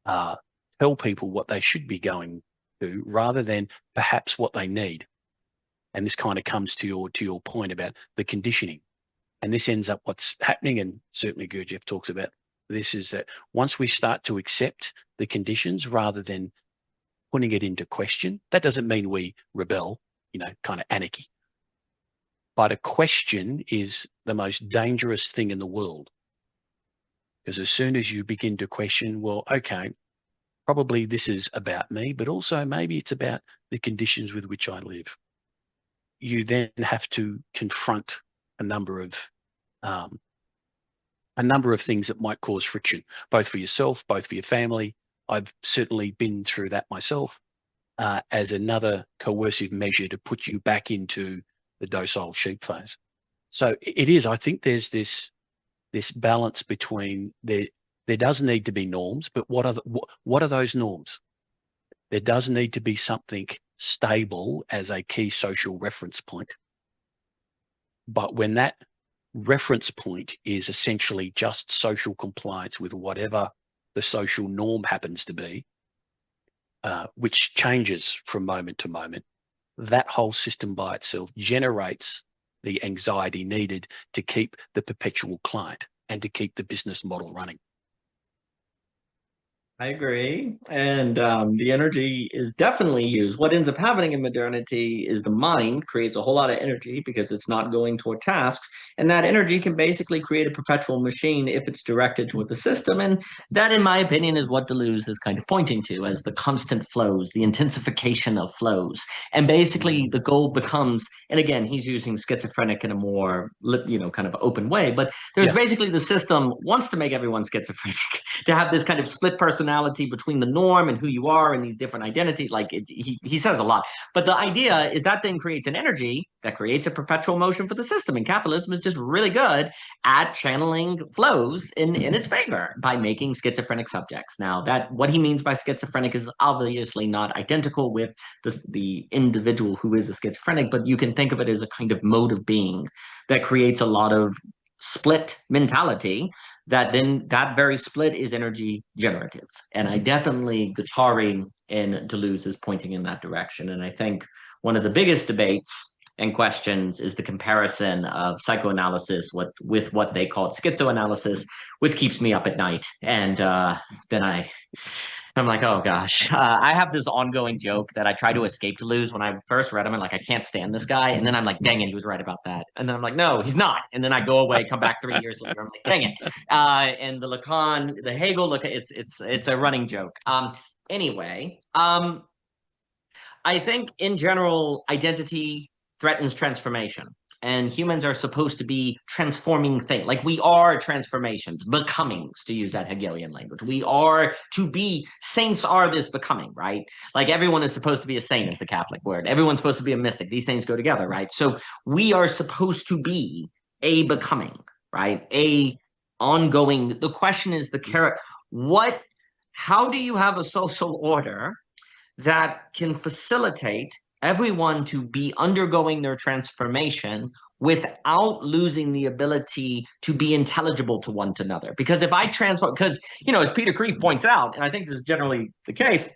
tell people what they should be going to, rather than perhaps what they need. And this kind of comes to your point about the conditioning. And this ends up what's happening, and certainly Gurdjieff talks about this, is that once we start to accept the conditions rather than putting it into question, that doesn't mean we rebel, kind of anarchy. But a question is the most dangerous thing in the world. Because as soon as you begin to question, well, okay, probably this is about me, but also maybe it's about the conditions with which I live. You then have to confront a number of things that might cause friction, both for yourself, both for your family. I've certainly been through that myself as another coercive measure to put you back into the docile sheep phase. So it is, I think there's this this balance between there does need to be norms, but what are those norms? There does need to be something stable as a key social reference point. But when that reference point is essentially just social compliance with whatever the social norm happens to be, which changes from moment to moment, that whole system by itself generates the anxiety needed to keep the perpetual client and to keep the business model running. I agree. And the energy is definitely used. What ends up happening in modernity is the mind creates a whole lot of energy because it's not going toward tasks. And that energy can basically create a perpetual machine if it's directed toward the system. And that, in my opinion, is what Deleuze is kind of pointing to as the constant flows, the intensification of flows. And basically, the goal becomes, and again, he's using schizophrenic in a more, kind of open way, but there's basically the system wants to make everyone schizophrenic, to have this kind of split personality between the norm and who you are and these different identities. Like he says a lot, but the idea is that then creates an energy that creates a perpetual motion for the system. And capitalism is just really good at channeling flows in its favor by making schizophrenic subjects. Now, that what he means by schizophrenic is obviously not identical with the individual who is a schizophrenic, but you can think of it as a kind of mode of being that creates a lot of split mentality, that then that very split is energy generative. And I definitely, Guattari and Deleuze is pointing in that direction. And I think one of the biggest debates and questions is the comparison of psychoanalysis with what they call schizoanalysis, which keeps me up at night. And then I'm like, oh gosh. I have this ongoing joke that I try to escape Deleuze. When I first read him, I'm like, I can't stand this guy. And then I'm like, dang it, he was right about that. And then I'm like, no, he's not. And then I go away, come back 3 years later. I'm like, dang it. And the Lacan, the Hegel, look, it's a running joke. Anyway, I think in general, identity threatens transformation. And humans are supposed to be transforming things. Like we are transformations, becomings, to use that Hegelian language. We are to be, saints are this becoming, right? Like everyone is supposed to be a saint, is the Catholic word. Everyone's supposed to be a mystic. These things go together, right? So we are supposed to be a becoming, right? A ongoing, the question is the character, how do you have a social order that can facilitate everyone to be undergoing their transformation without losing the ability to be intelligible to one another? Because if I transform, because, as Peter Kreeft points out, and I think this is generally the case,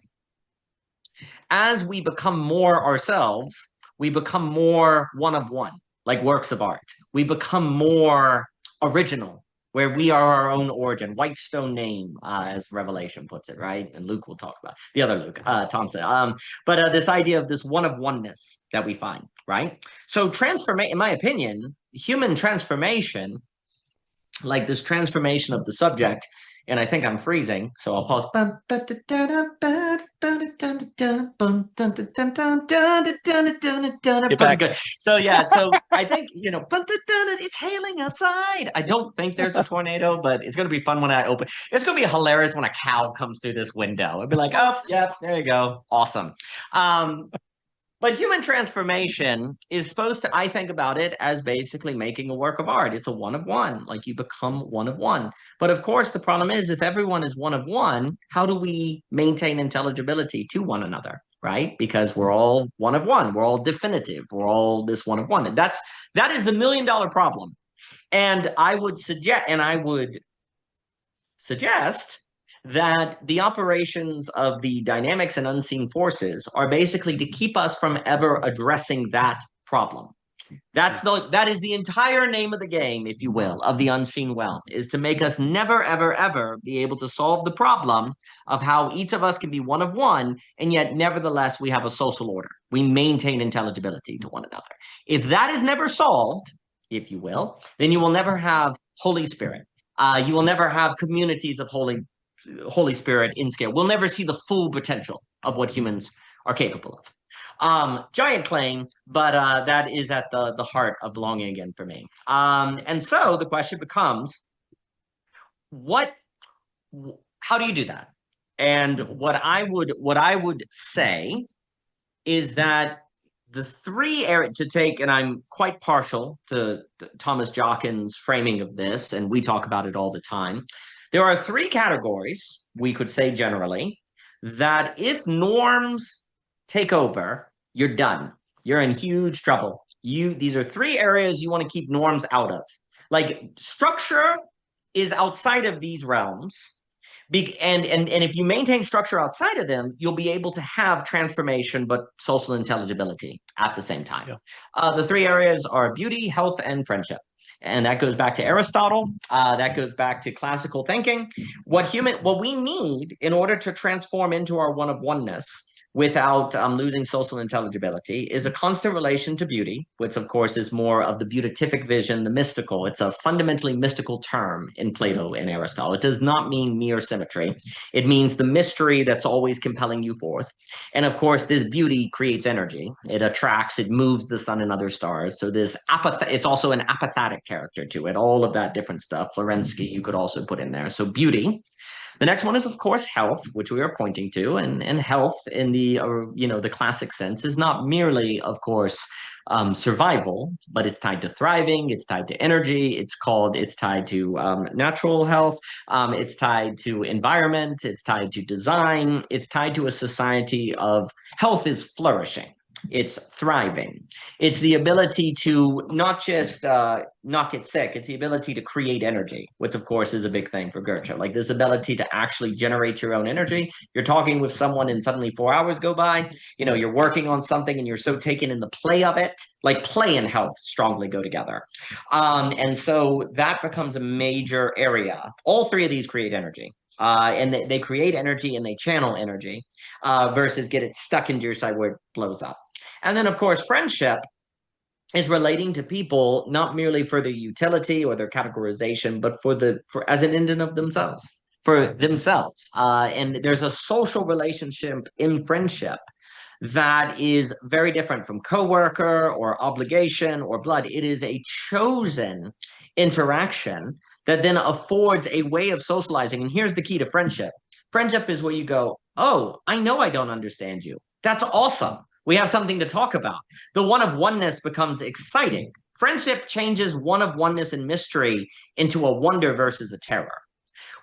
as we become more ourselves, we become more one of one, like works of art. We become more original, where we are our own origin, white stone name, as Revelation puts it, right? And Luke will talk about the other Luke, Thompson. But this idea of this one of oneness that we find, right? So in my opinion, human transformation, like this transformation of the subject, and I think I'm freezing, so I'll pause. Good. So yeah, so I think, it's hailing outside. I don't think there's a tornado, but it's going to be fun when I open. It's going to be hilarious when a cow comes through this window. I'd be like, oh, yeah, there you go. Awesome. But human transformation is supposed to, I think about it as basically making a work of art. It's a one of one, like you become one of one. But of course, the problem is if everyone is one of one, how do we maintain intelligibility to one another, right? Because we're all one of one. We're all definitive. We're all this one of one. And that is the $1 million problem. And I would suggest that the operations of the dynamics and unseen forces are basically to keep us from ever addressing that problem. That is the entire name of the game, if you will, of the unseen realm, is to make us never, ever, ever be able to solve the problem of how each of us can be one of one, and yet nevertheless we have a social order. We maintain intelligibility to one another. If that is never solved, if you will, then you will never have Holy Spirit. You will never have communities of Holy Spirit in scale. We'll never see the full potential of what humans are capable of. Giant claim, but that is at the heart of belonging again for me. And so the question becomes, how do you do that? And what I would say is that the three areas to take, and I'm quite partial to Thomas Jockin's framing of this, and we talk about it all the time. There are three categories, we could say generally, that if norms take over, you're done. You're in huge trouble. These are three areas you want to keep norms out of. Like structure is outside of these realms. And if you maintain structure outside of them, you'll be able to have transformation, but social intelligibility at the same time. Yeah. The three areas are beauty, health, and friendship. And that goes back to Aristotle. That goes back to classical thinking. What we need in order to transform into our one of oneness without losing social intelligibility is a constant relation to beauty, which of course is more of the beatific vision, the mystical. It's a fundamentally mystical term in Plato and Aristotle. It does not mean mere symmetry. It means the mystery that's always compelling you forth. And of course, this beauty creates energy. It attracts, it moves the sun and other stars. So it's also an apathic character to it, all of that different stuff. Florensky, you could also put in there. So beauty. The next one is, of course, health, which we are pointing to, and health in the the classic sense is not merely, of course, survival, but it's tied to thriving, it's tied to energy, it's tied to natural health, it's tied to environment, it's tied to design, it's tied to a society of health is flourishing. It's thriving. It's the ability to not just not get sick. It's the ability to create energy, which of course is a big thing for Gurdjieff. Like this ability to actually generate your own energy. You're talking with someone and suddenly 4 hours go by. You know, you're working on something and you're so taken in the play of it. Like play and health strongly go together. And so that becomes a major area. All three of these create energy. And they create energy and they channel energy versus get it stuck into your side where it blows up. And then, of course, friendship is relating to people not merely for their utility or their categorization, but for as an end of themselves, for themselves. And there's a social relationship in friendship that is very different from coworker or obligation or blood. It is a chosen interaction that then affords a way of socializing. And here's the key to friendship. Friendship is where you go, oh, I know I don't understand you. That's awesome. We have something to talk about. The one of oneness becomes exciting. Friendship changes one of oneness and mystery into a wonder versus a terror.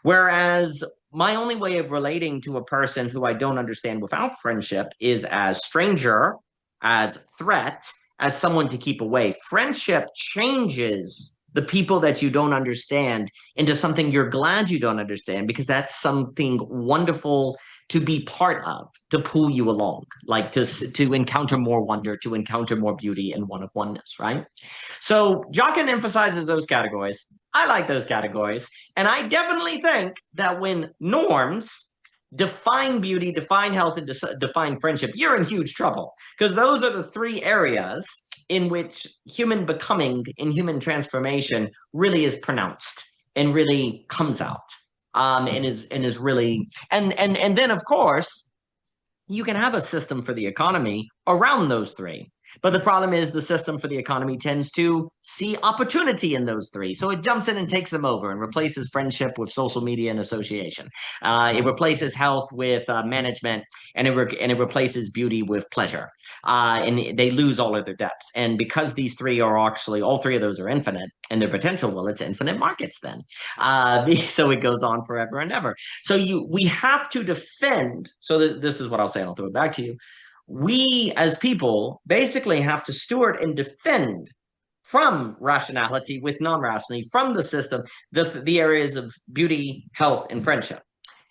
Whereas my only way of relating to a person who I don't understand without friendship is as stranger, as threat, as someone to keep away. Friendship changes the people that you don't understand into something you're glad you don't understand, because that's something wonderful to be part of, to pull you along, like to encounter more wonder, to encounter more beauty in one of oneness, right? So Jockin emphasizes those categories. I like those categories. And I definitely think that when norms define beauty, define health, and define friendship, you're in huge trouble, because those are the three areas in which human becoming and human transformation really is pronounced and really comes out. And is really and then of course you can have a system for the economy around those three. But the problem is the system for the economy tends to see opportunity in those three. So it jumps in and takes them over and replaces friendship with social media and association. It replaces health with management, and it replaces beauty with pleasure. And they lose all of their depths. And because these three are actually, all three of those are infinite and their potential, well, it's infinite markets then. So it goes on forever and ever. So we have to defend. So this is what I'll say, and I'll throw it back to you. We as people basically have to steward and defend from rationality with non-rationality, from the system, the areas of beauty, health, and friendship.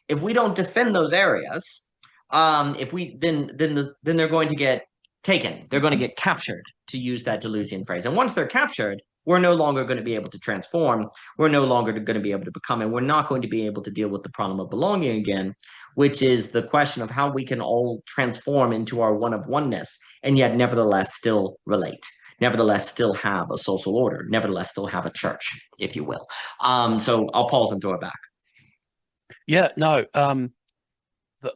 If we don't defend those areas, if we then they're going to get taken. They're going to get captured, to use that Deleuzian phrase. And once they're captured, we're no longer going to be able to transform. We're no longer going to be able to become, and we're not going to be able to deal with the problem of belonging again, which is the question of how we can all transform into our one of oneness, and yet nevertheless still relate, nevertheless still have a social order, nevertheless still have a church, if you will. So I'll pause and throw it back. Yeah, no,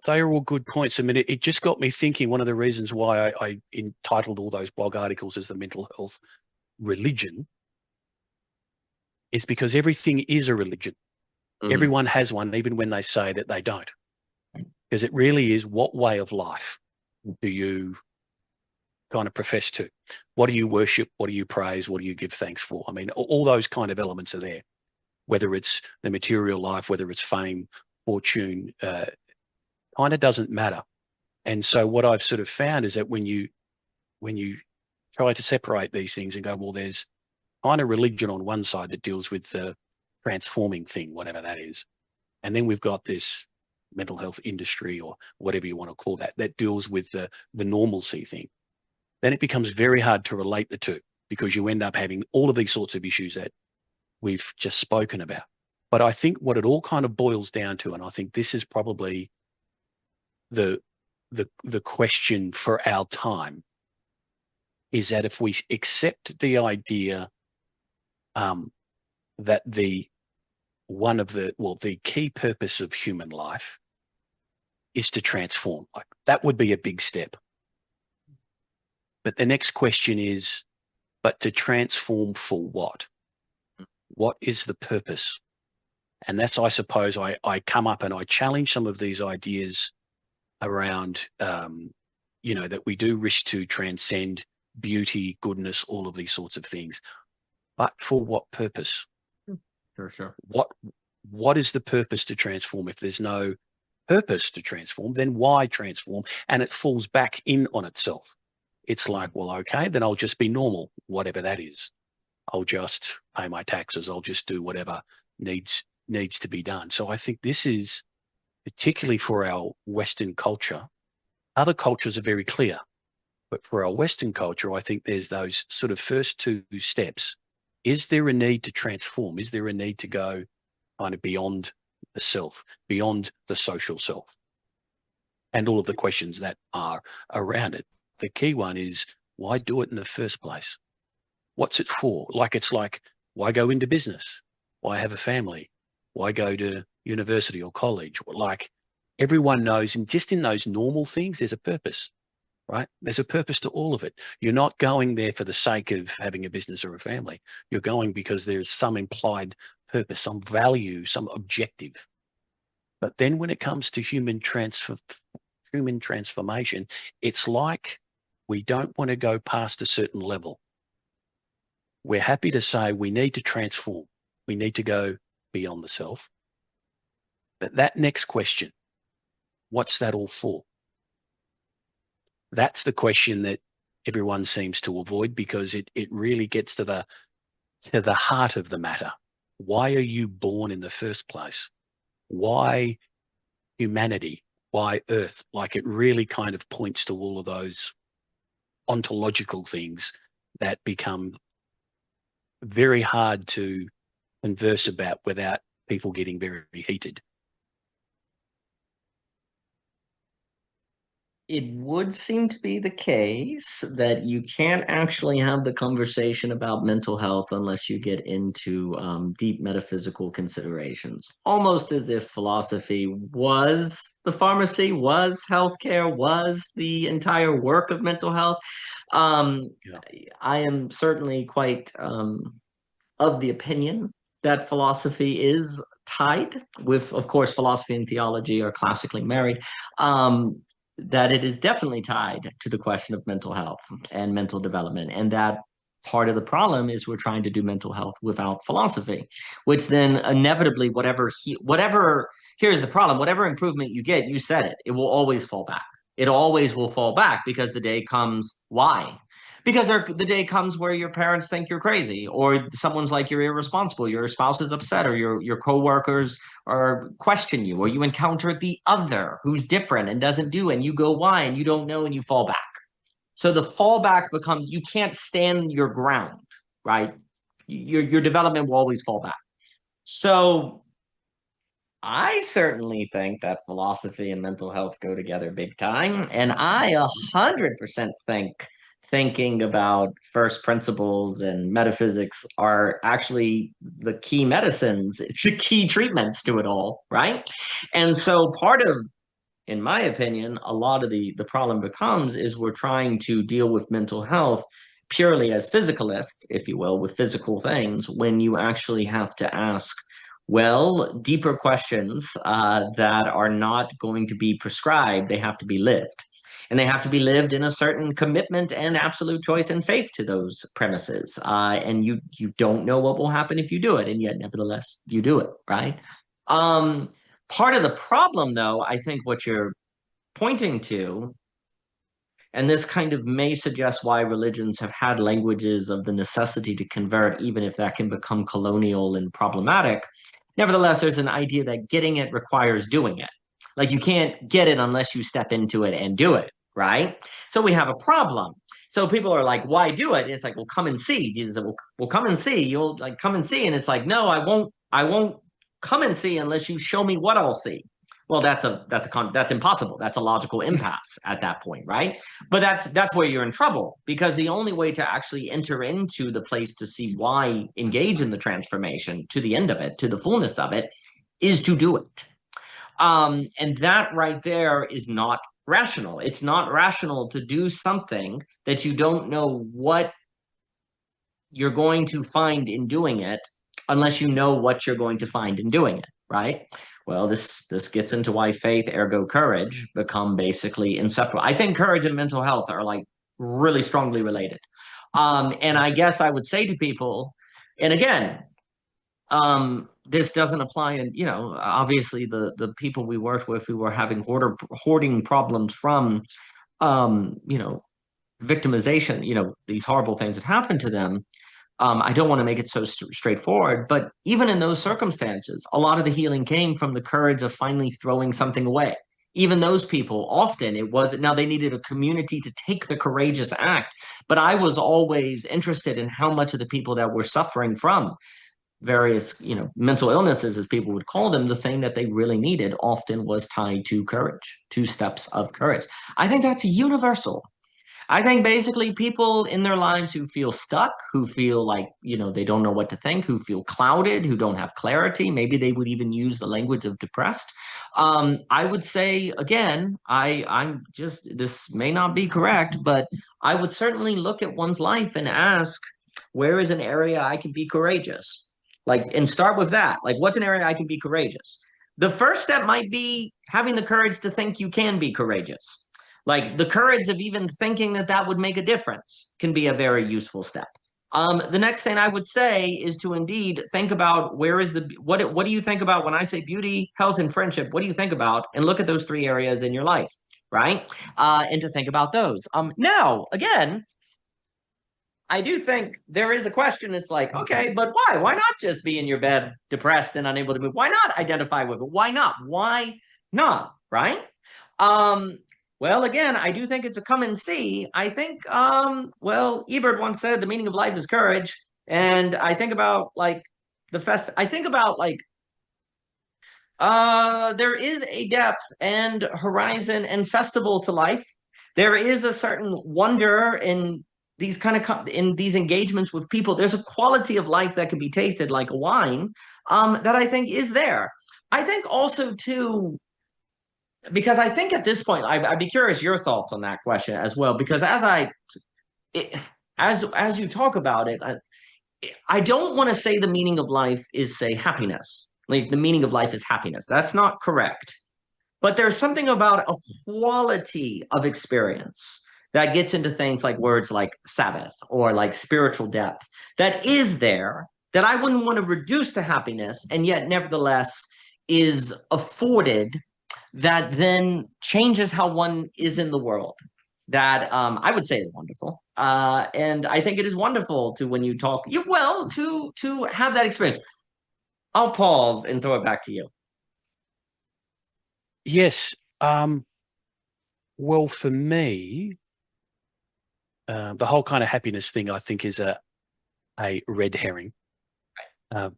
they are all good points. I mean, it just got me thinking. One of the reasons why I entitled all those blog articles as the mental health religion is because everything is a religion. Mm. Everyone has one, even when they say that they don't. Because it really is, what way of life do you kind of profess to? What do you worship? What do you praise? What do you give thanks for? I mean, all those kind of elements are there, whether it's the material life, whether it's fame, fortune, kind of doesn't matter. And so what I've sort of found is that when you try to separate these things and go, well, there's kind of religion on one side that deals with the transforming thing, whatever that is. And then we've got this mental health industry, or whatever you want to call that, that deals with the normalcy thing. Then it becomes very hard to relate the two, because you end up having all of these sorts of issues that we've just spoken about. But I think what it all kind of boils down to, and I think this is probably the question for our time, is that if we accept the idea that the key purpose of human life is to transform, like that would be a big step. But the next question is, but to transform for what? What is the purpose? And that's, I suppose, I come up and I challenge some of these ideas around, that we do wish to transcend beauty, goodness, all of these sorts of things. But for what purpose? Sure. What is the purpose to transform? If there's no purpose to transform, then why transform? And it falls back in on itself. It's like, well, okay, then I'll just be normal, whatever that is. I'll just pay my taxes. I'll just do whatever needs to be done. So I think this is particularly for our Western culture. Other cultures are very clear, but for our Western culture, I think there's those sort of first two steps. Is there a need to transform? Is there a need to go kind of beyond the self, beyond the social self, and all of the questions that are around it? The key one is, why do it in the first place? What's it for? It's like, why go into business? Why have a family? Why go to university or college? Like, everyone knows, and just in those normal things, there's a purpose, right? There's a purpose to all of it. You're not going there for the sake of having a business or a family. You're going because there's some implied purpose, some value, some objective. But then when it comes to human transformation, it's like we don't want to go past a certain level. We're happy to say we need to transform. We need to go beyond the self. But that next question, what's that all for? That's the question that everyone seems to avoid, because it really gets to the heart of the matter. Why are you born in the first place? Why humanity? Why Earth? Like, it really kind of points to all of those ontological things that become very hard to converse about without people getting very heated. It would seem to be the case that you can't actually have the conversation about mental health unless you get into deep metaphysical considerations, almost as if philosophy was the pharmacy, was healthcare, was the entire work of mental health. I am certainly quite of the opinion that philosophy is tied with, of course, philosophy and theology are classically married. That it is definitely tied to the question of mental health and mental development, and that part of the problem is we're trying to do mental health without philosophy, which then inevitably, here's the problem, whatever improvement you get, you said it will always fall back. It always will fall back, because the day comes, why? Because the day comes where your parents think you're crazy, or someone's like, you're irresponsible, your spouse is upset, or your coworkers or question you, or you encounter the other who's different and doesn't do, and you go, why? And you don't know, and you fall back. So the fallback becomes, you can't stand your ground, right? Your development will always fall back. So I certainly think that philosophy and mental health go together big time. And I 100% think thinking about first principles and metaphysics are actually the key medicines, the key treatments to it all, right? And so part of, in my opinion, a lot of the problem becomes is we're trying to deal with mental health purely as physicalists, if you will, with physical things, when you actually have to ask, well, deeper questions that are not going to be prescribed, they have to be lived. and they have to be lived in a certain commitment and absolute choice and faith to those premises. And you don't know what will happen if you do it, and yet nevertheless you do it, right? Part of the problem, though, I think what you're pointing to, and this kind of may suggest why religions have had languages of the necessity to convert, even if that can become colonial and problematic. Nevertheless, there's an idea that getting it requires doing it. Like you can't get it unless you step into it and do it, right? So we have a problem. So people are like, why do it? And it's like, well, come and see. Jesus said, well, come and see. You'll like come and see. And it's like, no, I won't come and see unless you show me what I'll see. Well, that's impossible. That's a logical impasse at that point, right? But that's where you're in trouble, because the only way to actually enter into the place to see why engage in the transformation to the end of it, to the fullness of it, is to do it. And that right there is not rational. It's not rational to do something that you don't know what you're going to find in doing it unless you know what you're going to find in doing it, right? Well, this gets into why faith, ergo courage, become basically inseparable. I think courage and mental health are like really strongly related. And I guess I would say to people, and again, this doesn't apply, and obviously the people we worked with who were having hoarding problems from victimization, these horrible things that happened to them. I don't want to make it so straightforward, but even in those circumstances, a lot of the healing came from the courage of finally throwing something away. Even those people, often it was, now they needed a community to take the courageous act. But I was always interested in how much of the people that were suffering from various, mental illnesses, as people would call them, the thing that they really needed often was tied to courage, 2 steps of courage. I think that's universal. I think basically people in their lives who feel stuck, who feel like, they don't know what to think, who feel clouded, who don't have clarity, maybe they would even use the language of depressed. I would say, again, this may not be correct, but I would certainly look at one's life and ask, where is an area I can be courageous? Like, and start with that. Like, what's an area I can be courageous? The first step might be having the courage to think you can be courageous. Like the courage of even thinking that that would make a difference can be a very useful step. The next thing I would say is to indeed think about what do you think about when I say beauty, health, and friendship? What do you think about? And look at those 3 areas in your life, right? And to think about those. Now, again, I do think there is a question. It's like, okay, but why? Why not just be in your bed, depressed and unable to move? Why not identify with it? Why not? Why not? Right? Well, again, I do think it's a come and see. I think, Ebert once said the meaning of life is courage. And I think about like I think about like, there is a depth and horizon and festival to life. There is a certain wonder in these in these engagements with people. There's a quality of life that can be tasted like a wine, that I think is there. I think also too, because I think at this point, I'd be curious your thoughts on that question as well. Because as you talk about it, I don't want to say the meaning of life is, say, happiness. Like the meaning of life is happiness. That's not correct. But there's something about a quality of experience that gets into things like words like Sabbath or like spiritual depth that is there, that I wouldn't want to reduce to happiness, and yet nevertheless is afforded, that then changes how one is in the world. That I would say is wonderful, and I think it is wonderful to, when you talk, to have that experience. I'll pause and throw it back to you. Yes. Well, for me, the whole kind of happiness thing, I think, is a red herring. But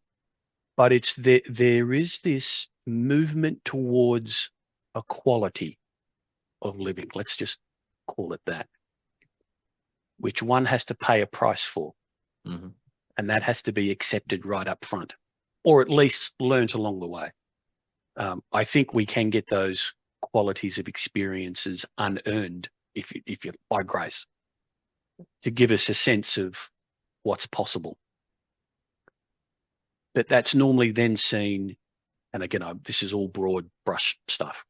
there is this movement towards a quality of living. Let's just call it that, which one has to pay a price for. Mm-hmm. And that has to be accepted right up front, or at least learnt along the way. I think we can get those qualities of experiences unearned, if you by grace, to give us a sense of what's possible. But that's normally then seen, and again, this is all broad brush stuff,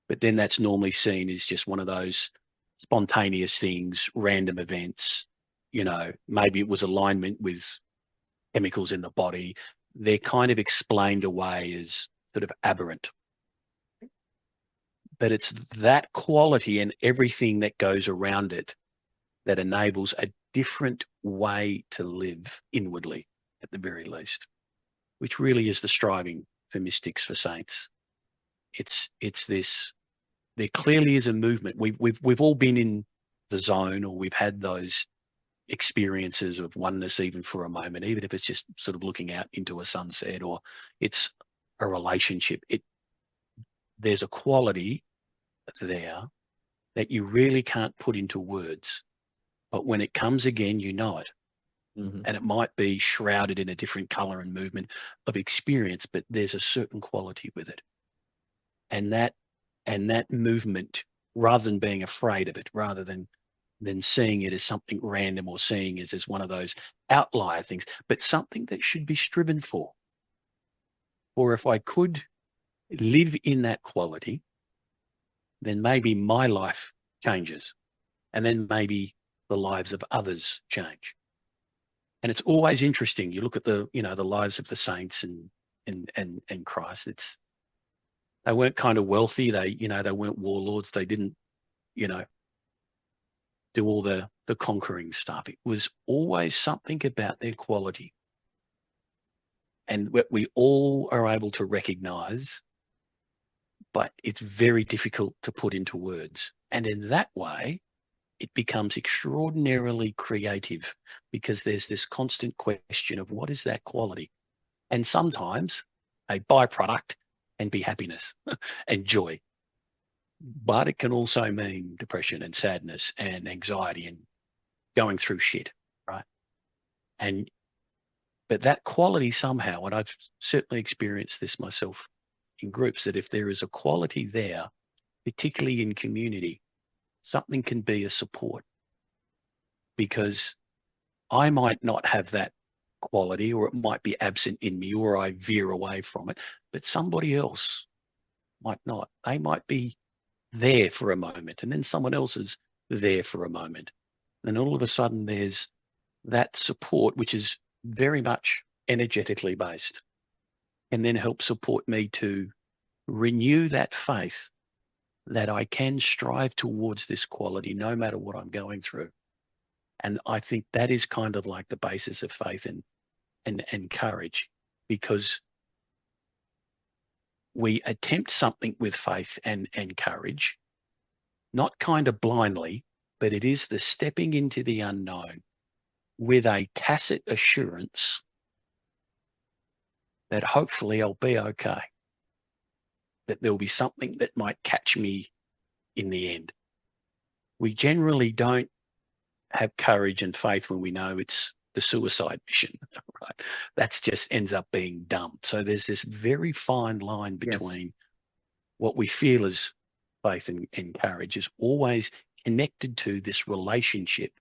but then that's normally seen as just one of those spontaneous things, random events, maybe it was alignment with chemicals in the body. They're kind of explained away as sort of aberrant. But it's that quality and everything that goes around it that enables a different way to live inwardly, at the very least, which really is the striving for mystics, for saints. It's this. There clearly is a movement. We've all been in the zone, or we've had those experiences of oneness, even for a moment, even if it's just sort of looking out into a sunset, or it's a relationship. There's a quality there that you really can't put into words, but when it comes again, you know it. Mm-hmm. And it might be shrouded in a different color and movement of experience, but there's a certain quality with it. And that movement, rather than being afraid of it, rather than seeing it as something random, or seeing it as one of those outlier things, but something that should be striven for. Or if I could live in that quality, then maybe my life changes, and then maybe the lives of others change. And it's always interesting. You look at the lives of the saints and Christ. They weren't kind of wealthy. They weren't warlords. They didn't, do all the conquering stuff. It was always something about their quality. And what we all are able to recognize, but it's very difficult to put into words. And in that way, it becomes extraordinarily creative, because there's this constant question of what is that quality? And sometimes a byproduct can be happiness and joy. But it can also mean depression and sadness and anxiety and going through shit, right? But that quality somehow, and I've certainly experienced this myself in groups, that if there is a quality there, particularly in community, something can be a support, because I might not have that quality, or it might be absent in me, or I veer away from it, but somebody else might not. They might be there for a moment, and then someone else is there for a moment. And all of a sudden there's that support, which is very much energetically based, and then help support me to renew that faith that I can strive towards this quality no matter what I'm going through. And I think that is kind of like the basis of faith and courage, because we attempt something with faith and courage, not kind of blindly, but it is the stepping into the unknown with a tacit assurance that hopefully I'll be okay, that there'll be something that might catch me in the end. We generally don't have courage and faith when we know it's the suicide mission, right? That's just ends up being dumb. So there's this very fine line between what we feel as faith and courage is always connected to this relationship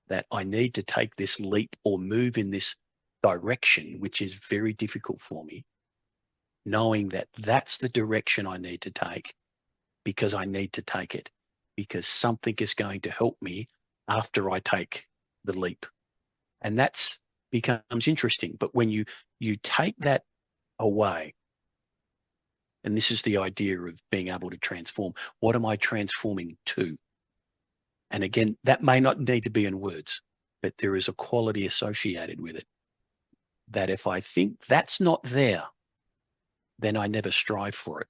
that I need to take this leap or move in this direction, which is very difficult for me, knowing that that's the direction I need to take because I need to take it, because something is going to help me after I take the leap. And that's becomes interesting. But when you take that away, and this is the idea of being able to transform, what am I transforming to? And again, that may not need to be in words, but there is a quality associated with it that if I think that's not there, then I never strive for it.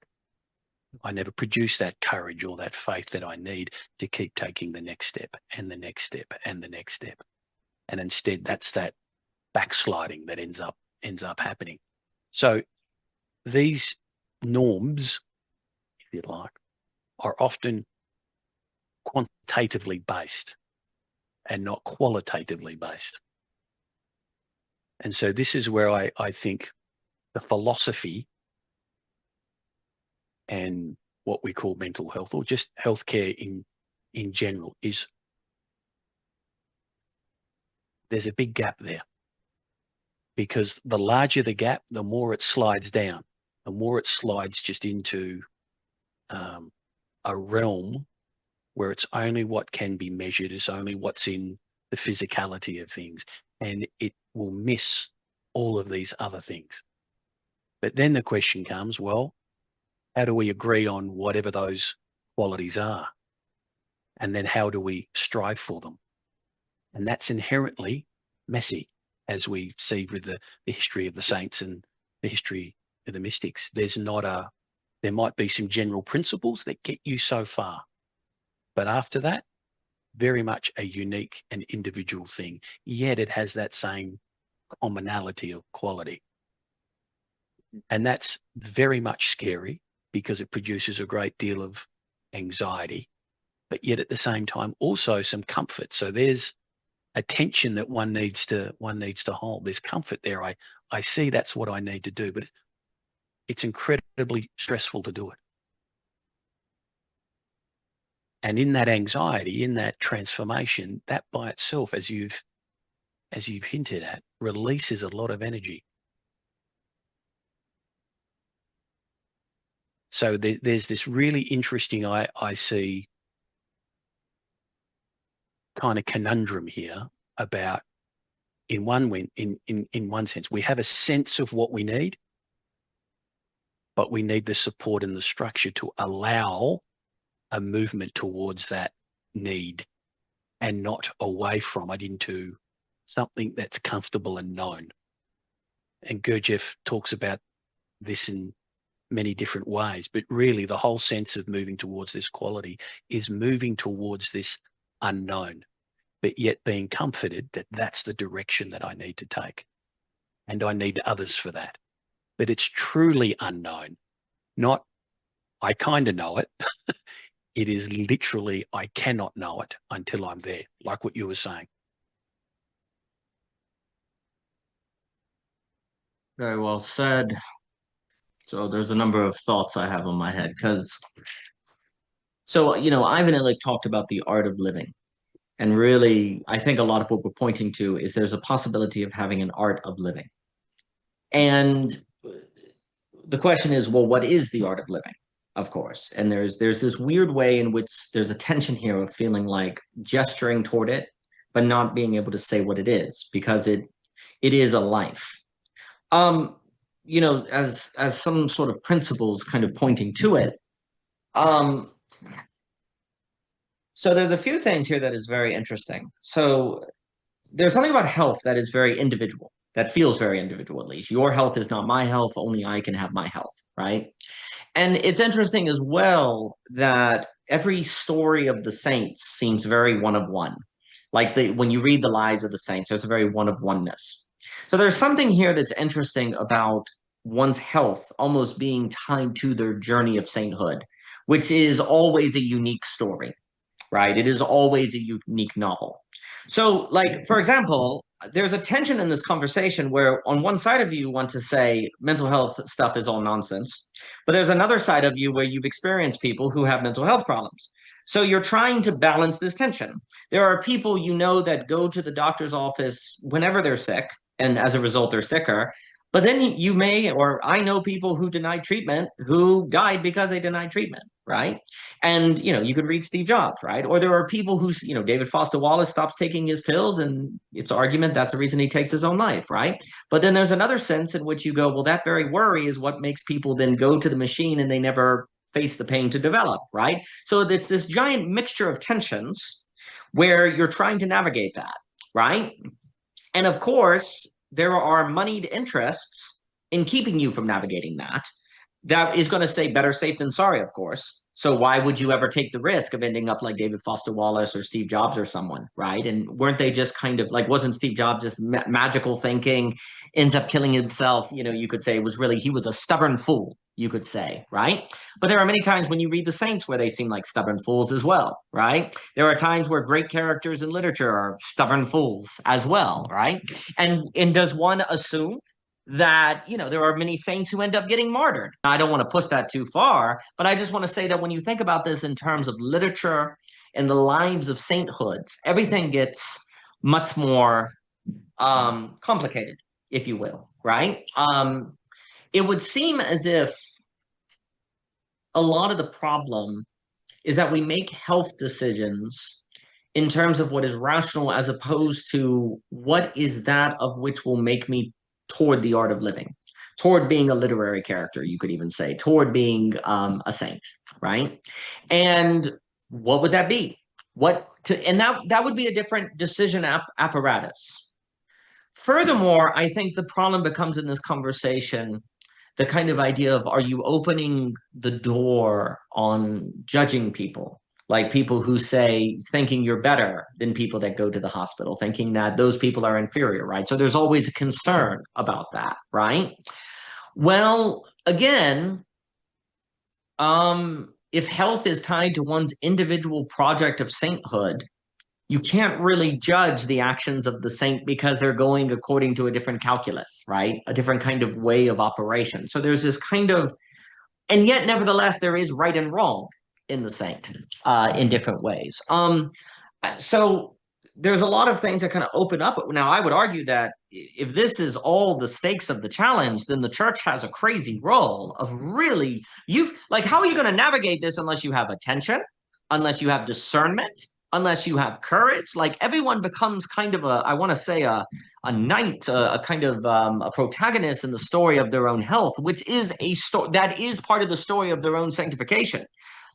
I never produce that courage or that faith that I need to keep taking the next step and the next step and the next step. And instead, that's that backsliding that ends up happening. So these norms, if you like, are often quantitatively based and not qualitatively based. And so this is where I think the philosophy and what we call mental health, or just healthcare in general, is there's a big gap there. Because the larger the gap, the more it slides down, the more it slides just into a realm where it's only what can be measured, it's only what's in the physicality of things, and it will miss all of these other things. But then the question comes, well, how do we agree on whatever those qualities are? And then how do we strive for them? And that's inherently messy, as we see with the history of the saints and the history of the mystics. There might be some general principles that get you so far, but after that, very much a unique and individual thing, yet it has that same commonality of quality. And that's very much scary because it produces a great deal of anxiety, but yet at the same time also some comfort. So there's a tension that one needs to hold. There's comfort there. I see that's what I need to do, but it's incredibly stressful to do it. And in that anxiety, in that transformation, that by itself, as you've hinted at, releases a lot of energy. So there's this really interesting, I see, kind of conundrum here about, in one sense, we have a sense of what we need, but we need the support and the structure to allow a movement towards that need and not away from it into something that's comfortable and known. And Gurdjieff talks about this in many different ways, but really the whole sense of moving towards this quality is moving towards this unknown, but yet being comforted that that's the direction that I need to take. And I need others for that. But it's truly unknown, not I kind of know it. It is literally, I cannot know it until I'm there, like what you were saying. Very well said. So there's a number of thoughts I have on my head because, Ivan Illich talked about the art of living. And really, I think a lot of what we're pointing to is there's a possibility of having an art of living. And the question is, well, what is the art of living? Of course. And there's this weird way in which there's a tension here of feeling like gesturing toward it, but not being able to say what it is, because it is a life. As some sort of principles kind of pointing to it. So there's a few things here that is very interesting. So there's something about health that is very individual, that feels very individual, at least. Your health is not my health, only I can have my health, right? And it's interesting as well that every story of the saints seems very one of one. Like when you read the lives of the saints, there's a very one of oneness. So there's something here that's interesting about one's health almost being tied to their journey of sainthood, which is always a unique story, right? It is always a unique novel. So, like, for example, there's a tension in this conversation where on one side of you want to say mental health stuff is all nonsense, but there's another side of you where you've experienced people who have mental health problems. So you're trying to balance this tension. There are people that go to the doctor's office whenever they're sick, and as a result, they're sicker. But then you may, or I know people who denied treatment who died because they denied treatment, right? And, you could read Steve Jobs, right? Or there are people who, David Foster Wallace stops taking his pills and it's argument that's the reason he takes his own life, right? But then there's another sense in which you go, well, that very worry is what makes people then go to the machine and they never face the pain to develop, right? So it's this giant mixture of tensions where you're trying to navigate that, right? And of course, there are moneyed interests in keeping you from navigating that. That is going to say better safe than sorry, of course. So why would you ever take the risk of ending up like David Foster Wallace or Steve Jobs or someone, right? And weren't they just kind of like, wasn't Steve Jobs just magical thinking, ends up killing himself? You could say he was a stubborn fool, you could say, right? But there are many times when you read the saints where they seem like stubborn fools as well, right? There are times where great characters in literature are stubborn fools as well, right? And does one assume that there are many saints who end up getting martyred? I don't want to push that too far, but I just want to say that when you think about this in terms of literature and the lives of sainthoods, everything gets much more complicated, if you will, right? It would seem as if a lot of the problem is that we make health decisions in terms of what is rational as opposed to what is that of which will make me toward the art of living, toward being a literary character, you could even say, toward being a saint, right? And what would that be? And that would be a different decision apparatus. Furthermore, I think the problem becomes in this conversation the kind of idea of, are you opening the door on judging people? Like people who say, thinking you're better than people that go to the hospital, thinking that those people are inferior, right? So there's always a concern about that, right? Well, again, if health is tied to one's individual project of sainthood, you can't really judge the actions of the saint because they're going according to a different calculus, right? A different kind of way of operation. So there's this kind of, and yet nevertheless, there is right and wrong in the saint in different ways. So there's a lot of things that kind of open up. Now, I would argue that if this is all the stakes of the challenge, then the church has a crazy role of really, how are you going to navigate this unless you have attention, unless you have discernment, unless you have courage? Like everyone becomes kind of I want to say a knight, a kind of a protagonist in the story of their own health, which is a story that is part of the story of their own sanctification.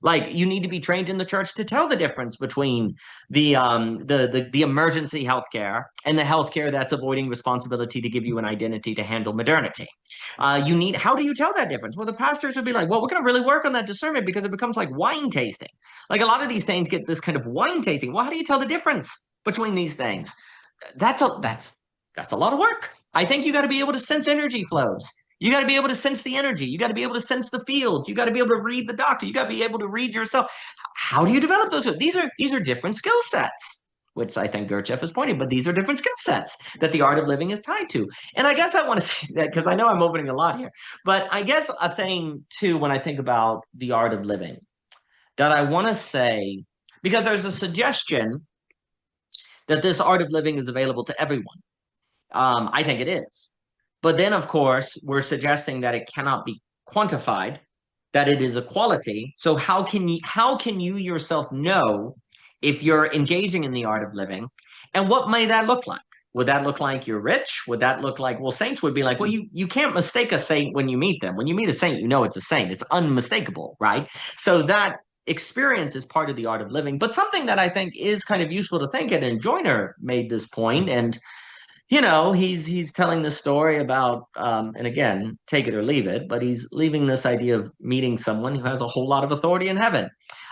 Like you need to be trained in the church to tell the difference between the emergency healthcare and the healthcare that's avoiding responsibility to give you an identity to handle modernity. How do you tell that difference? Well, the pastors would be like, well, we're going to really work on that discernment because it becomes like wine tasting. Like a lot of these things get this kind of wine tasting. Well, how do you tell the difference between these things? That's a lot of work. I think you got to be able to sense energy flows. You got to be able to sense the energy. You got to be able to sense the fields. You got to be able to read the doctor. You got to be able to read yourself. How do you develop those? These are different skill sets, which I think Gurdjieff is pointing, but these are different skill sets that the art of living is tied to. And I guess I want to say that because I know I'm opening a lot here, but I guess a thing too, when I think about the art of living, that I want to say, because there's a suggestion that this art of living is available to everyone. I think it is. But then, of course, we're suggesting that it cannot be quantified, that it is a quality. So how can you yourself know if you're engaging in the art of living? And what may that look like? Would that look like you're rich? Would that look like, well, saints would be like, well, you can't mistake a saint when you meet them. When you meet a saint, you know it's a saint. It's unmistakable, right? So that experience is part of the art of living. But something that I think is kind of useful to think, and Joyner made this point, and he's telling the story about, and again, take it or leave it, but he's leaving this idea of meeting someone who has a whole lot of authority in heaven.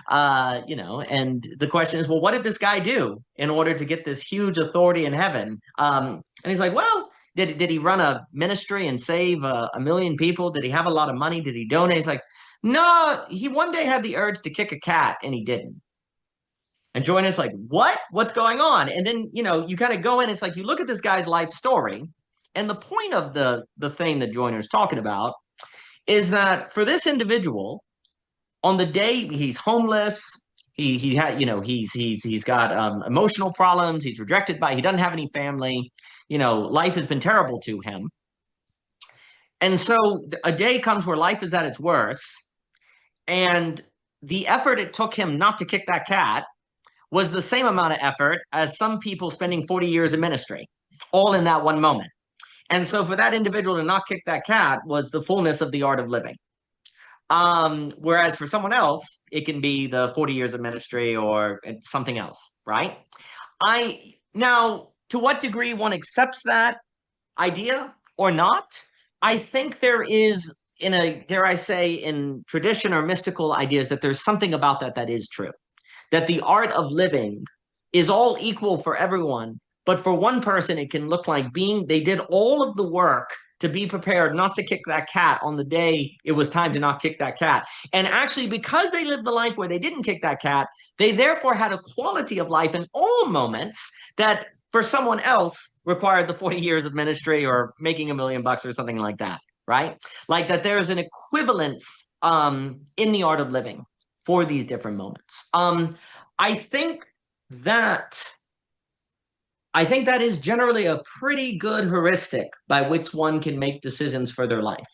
And the question is, well, what did this guy do in order to get this huge authority in heaven? And he's like, well, did he run a ministry and save a million people? Did he have a lot of money? Did he donate? He's like, no, he one day had the urge to kick a cat and he didn't. And Joyner's like, what? What's going on? And then, you kind of go in, it's like you look at this guy's life story, and the point of the thing that Joyner's talking about is that for this individual, on the day he's homeless, he had, he's got emotional problems, he's rejected he doesn't have any family, life has been terrible to him. And so a day comes where life is at its worst, and the effort it took him not to kick that cat was the same amount of effort as some people spending 40 years in ministry, all in that one moment. And so for that individual to not kick that cat was the fullness of the art of living. Whereas for someone else, it can be the 40 years of ministry or something else, right? Now, to what degree one accepts that idea or not, I think there is, dare I say, in tradition or mystical ideas, that there's something about that is true. That the art of living is all equal for everyone, but for one person, it can look like they did all of the work to be prepared not to kick that cat on the day it was time to not kick that cat. And actually, because they lived the life where they didn't kick that cat, they therefore had a quality of life in all moments that for someone else required the 40 years of ministry or making $1 million or something like that, right? Like that there's an equivalence in the art of living for these different moments. I think that is generally a pretty good heuristic by which one can make decisions for their life.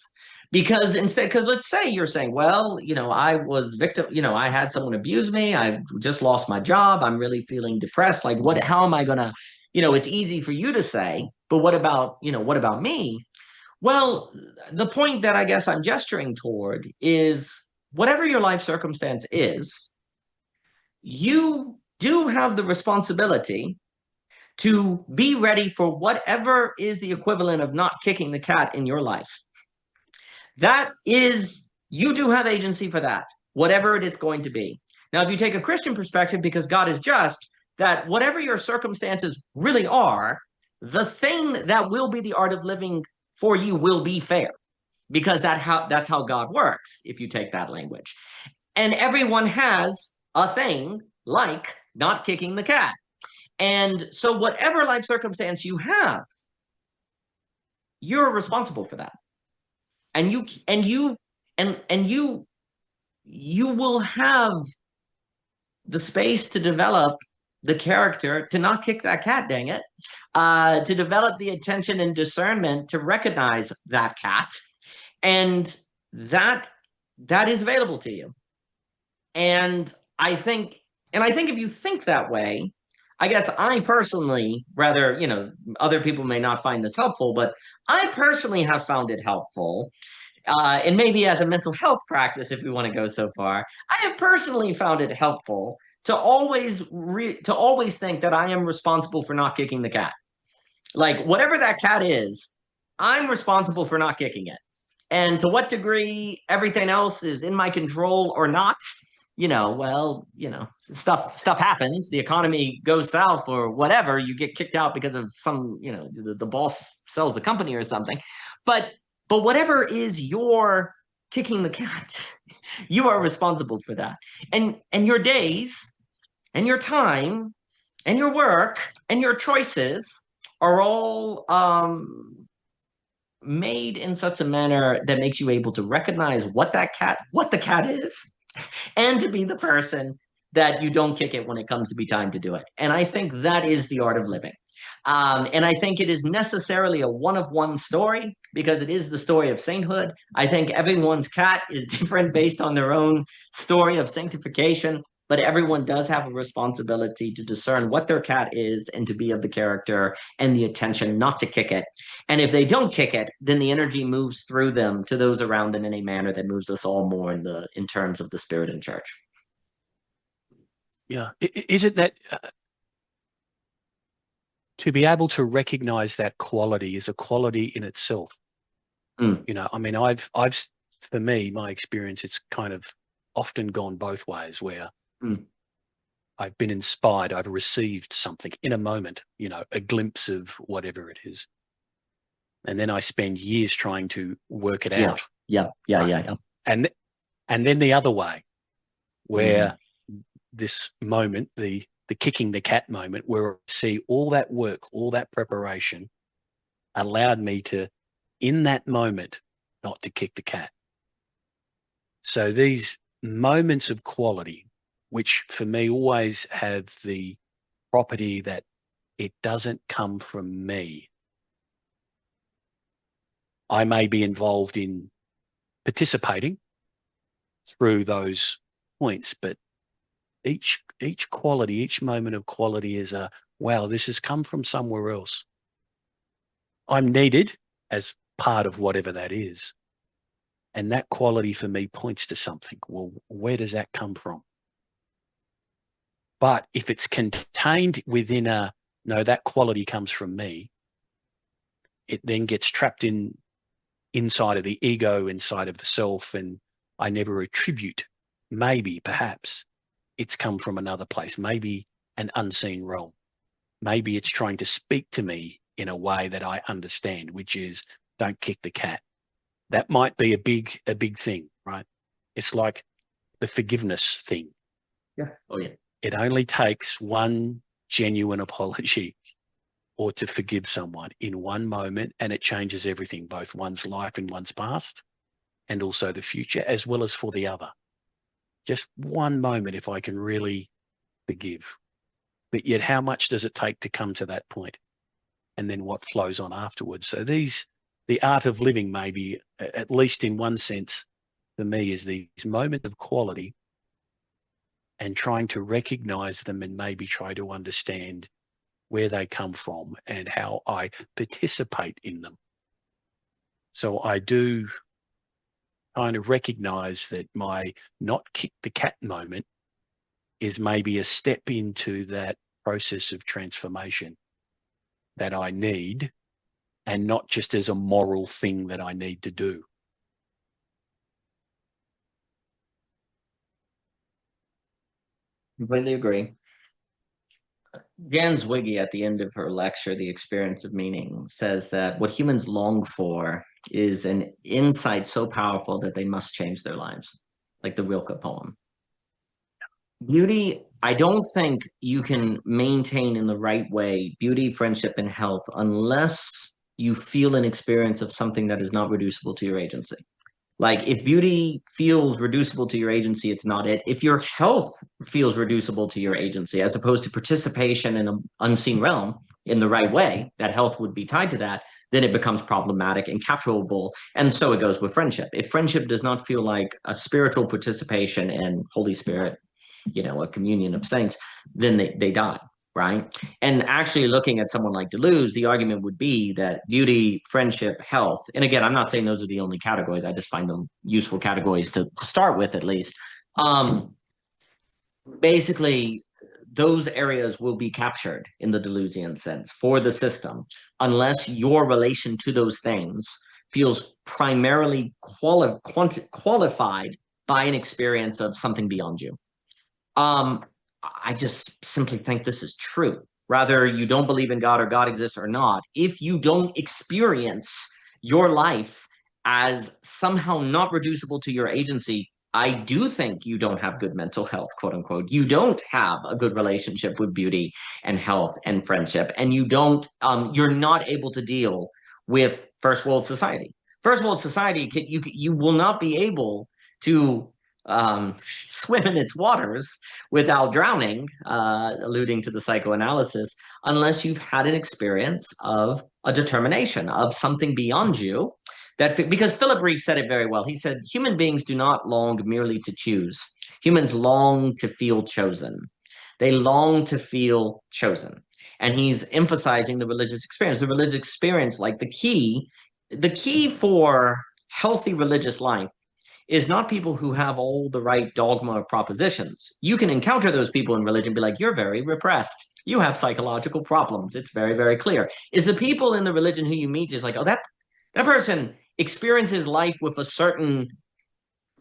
Because instead, because let's say you're saying, well, I was victim, I had someone abuse me. I just lost my job. I'm really feeling depressed. Like, how am I gonna, it's easy for you to say, but what about me? Well, the point that I guess I'm gesturing toward is whatever your life circumstance is, you do have the responsibility to be ready for whatever is the equivalent of not kicking the cat in your life. That is, you do have agency for that, whatever it is going to be. Now, if you take a Christian perspective, because God is just, that whatever your circumstances really are, the thing that will be the art of living for you will be fair, because that's how God works, if you take that language. And everyone has a thing like not kicking the cat. And so whatever life circumstance you have, you're responsible for that. And you will have the space to develop the character to not kick that cat, dang it, to develop the attention and discernment to recognize that cat, and that is available to you. And I think if you think that way, I guess I personally, rather, other people may not find this helpful, but I personally have found it helpful. And maybe as a mental health practice, if we want to go so far, I have personally found it helpful to always think that I am responsible for not kicking the cat. Like, whatever that cat is, I'm responsible for not kicking it. And to what degree everything else is in my control or not, stuff happens. The economy goes south or whatever. You get kicked out because of some, the boss sells the company or something. But whatever is your kicking the cat, you are responsible for that. And your days and your time and your work and your choices are all made in such a manner that makes you able to recognize what the cat is, and to be the person that you don't kick it when it comes to be time to do it. And I think that is the art of living. And I think it is necessarily a one-of-one story, because it is the story of sainthood. I think everyone's cat is different based on their own story of sanctification, but everyone does have a responsibility to discern what their cat is and to be of the character and the attention not to kick it. And if they don't kick it, then the energy moves through them to those around them in a manner that moves us all more in terms of the spirit and church. Yeah. Is it that to be able to recognize that quality is a quality in itself? I mean, I've for me, my experience, it's kind of often gone both ways, where I've been inspired, I've received something in a moment, a glimpse of whatever it is. And then I spend years trying to work it out. Yeah. And then the other way, where this moment, the kicking the cat moment, where I see all that work, all that preparation allowed me to, in that moment, not to kick the cat. So these moments of quality, which for me always have the property that it doesn't come from me. I may be involved in participating through those points, but each quality, each moment of quality is a, wow, this has come from somewhere else. I'm needed as part of whatever that is. And that quality for me points to something. Well, where does that come from? But if it's contained within no, that quality comes from me, it then gets trapped inside of the ego, inside of the self, and I never attribute, maybe, perhaps, it's come from another place, maybe an unseen realm. Maybe it's trying to speak to me in a way that I understand, which is, don't kick the cat. That might be a big thing, right? It's like the forgiveness thing. Yeah. Oh, yeah. It only takes one genuine apology or to forgive someone in one moment, and it changes everything, both one's life and one's past, and also the future, as well as for the other. Just one moment, if I can really forgive. But yet, how much does it take to come to that point? And then what flows on afterwards? So these the art of living, maybe, at least in one sense, for me, is these moments of quality and trying to recognize them and maybe try to understand where they come from and how I participate in them. So I do kind of recognize that my not kick the cat moment is maybe a step into that process of transformation that I need, and not just as a moral thing that I need to do. Completely agree. Jan Zwiggy, at the end of her lecture, The Experience of Meaning, says that what humans long for is an insight so powerful that they must change their lives, like the Rilke poem. Beauty, I don't think you can maintain in the right way beauty, friendship, and health unless you feel an experience of something that is not reducible to your agency. Like if beauty feels reducible to your agency, it's not it. If your health feels reducible to your agency, as opposed to participation in an unseen realm in the right way, that health would be tied to that, then it becomes problematic and capturable. And so it goes with friendship. If friendship does not feel like a spiritual participation in Holy Spirit, a communion of saints, then they die. Right. And actually looking at someone like Deleuze, the argument would be that beauty, friendship, health, and again, I'm not saying those are the only categories. I just find them useful categories to start with, at least. Basically, those areas will be captured in the Deleuzian sense for the system, unless your relation to those things feels primarily qualified by an experience of something beyond you. I just simply think this is true. Rather, you don't believe in God or God exists or not, if you don't experience your life as somehow not reducible to your agency, I do think you don't have good mental health, quote unquote. You don't have a good relationship with beauty and health and friendship, and you're not able to deal with first world society. First world society, you will not be able to swim in its waters without drowning, alluding to the psychoanalysis, unless you've had an experience of a determination of something beyond you. Because Philip Reeve said it very well. He said, human beings do not long merely to choose. Humans long to feel chosen. They long to feel chosen. And he's emphasizing the religious experience. The religious experience, like the key for healthy religious life is not people who have all the right dogma or propositions. You can encounter those people in religion and be like, you're very repressed. You have psychological problems. It's very, very clear. Is the people in the religion who you meet just like, oh, that person experiences life with a certain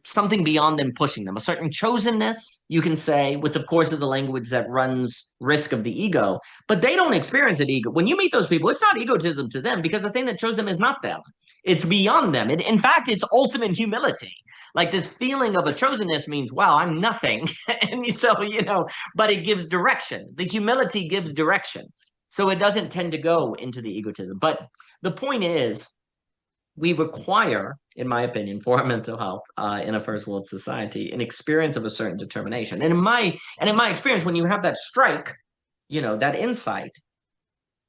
something beyond them pushing them, a certain chosenness, you can say, which of course is a language that runs risk of the ego, but they don't experience it ego. When you meet those people, it's not egotism to them because the thing that chose them is not them. It's beyond them. In fact, it's ultimate humility. Like this feeling of a chosenness means, wow, I'm nothing. And so, but it gives direction. The humility gives direction. So it doesn't tend to go into the egotism. But the point is, we require, in my opinion, for our mental health in a first world society, an experience of a certain determination. And in my experience, when you have that strike, that insight,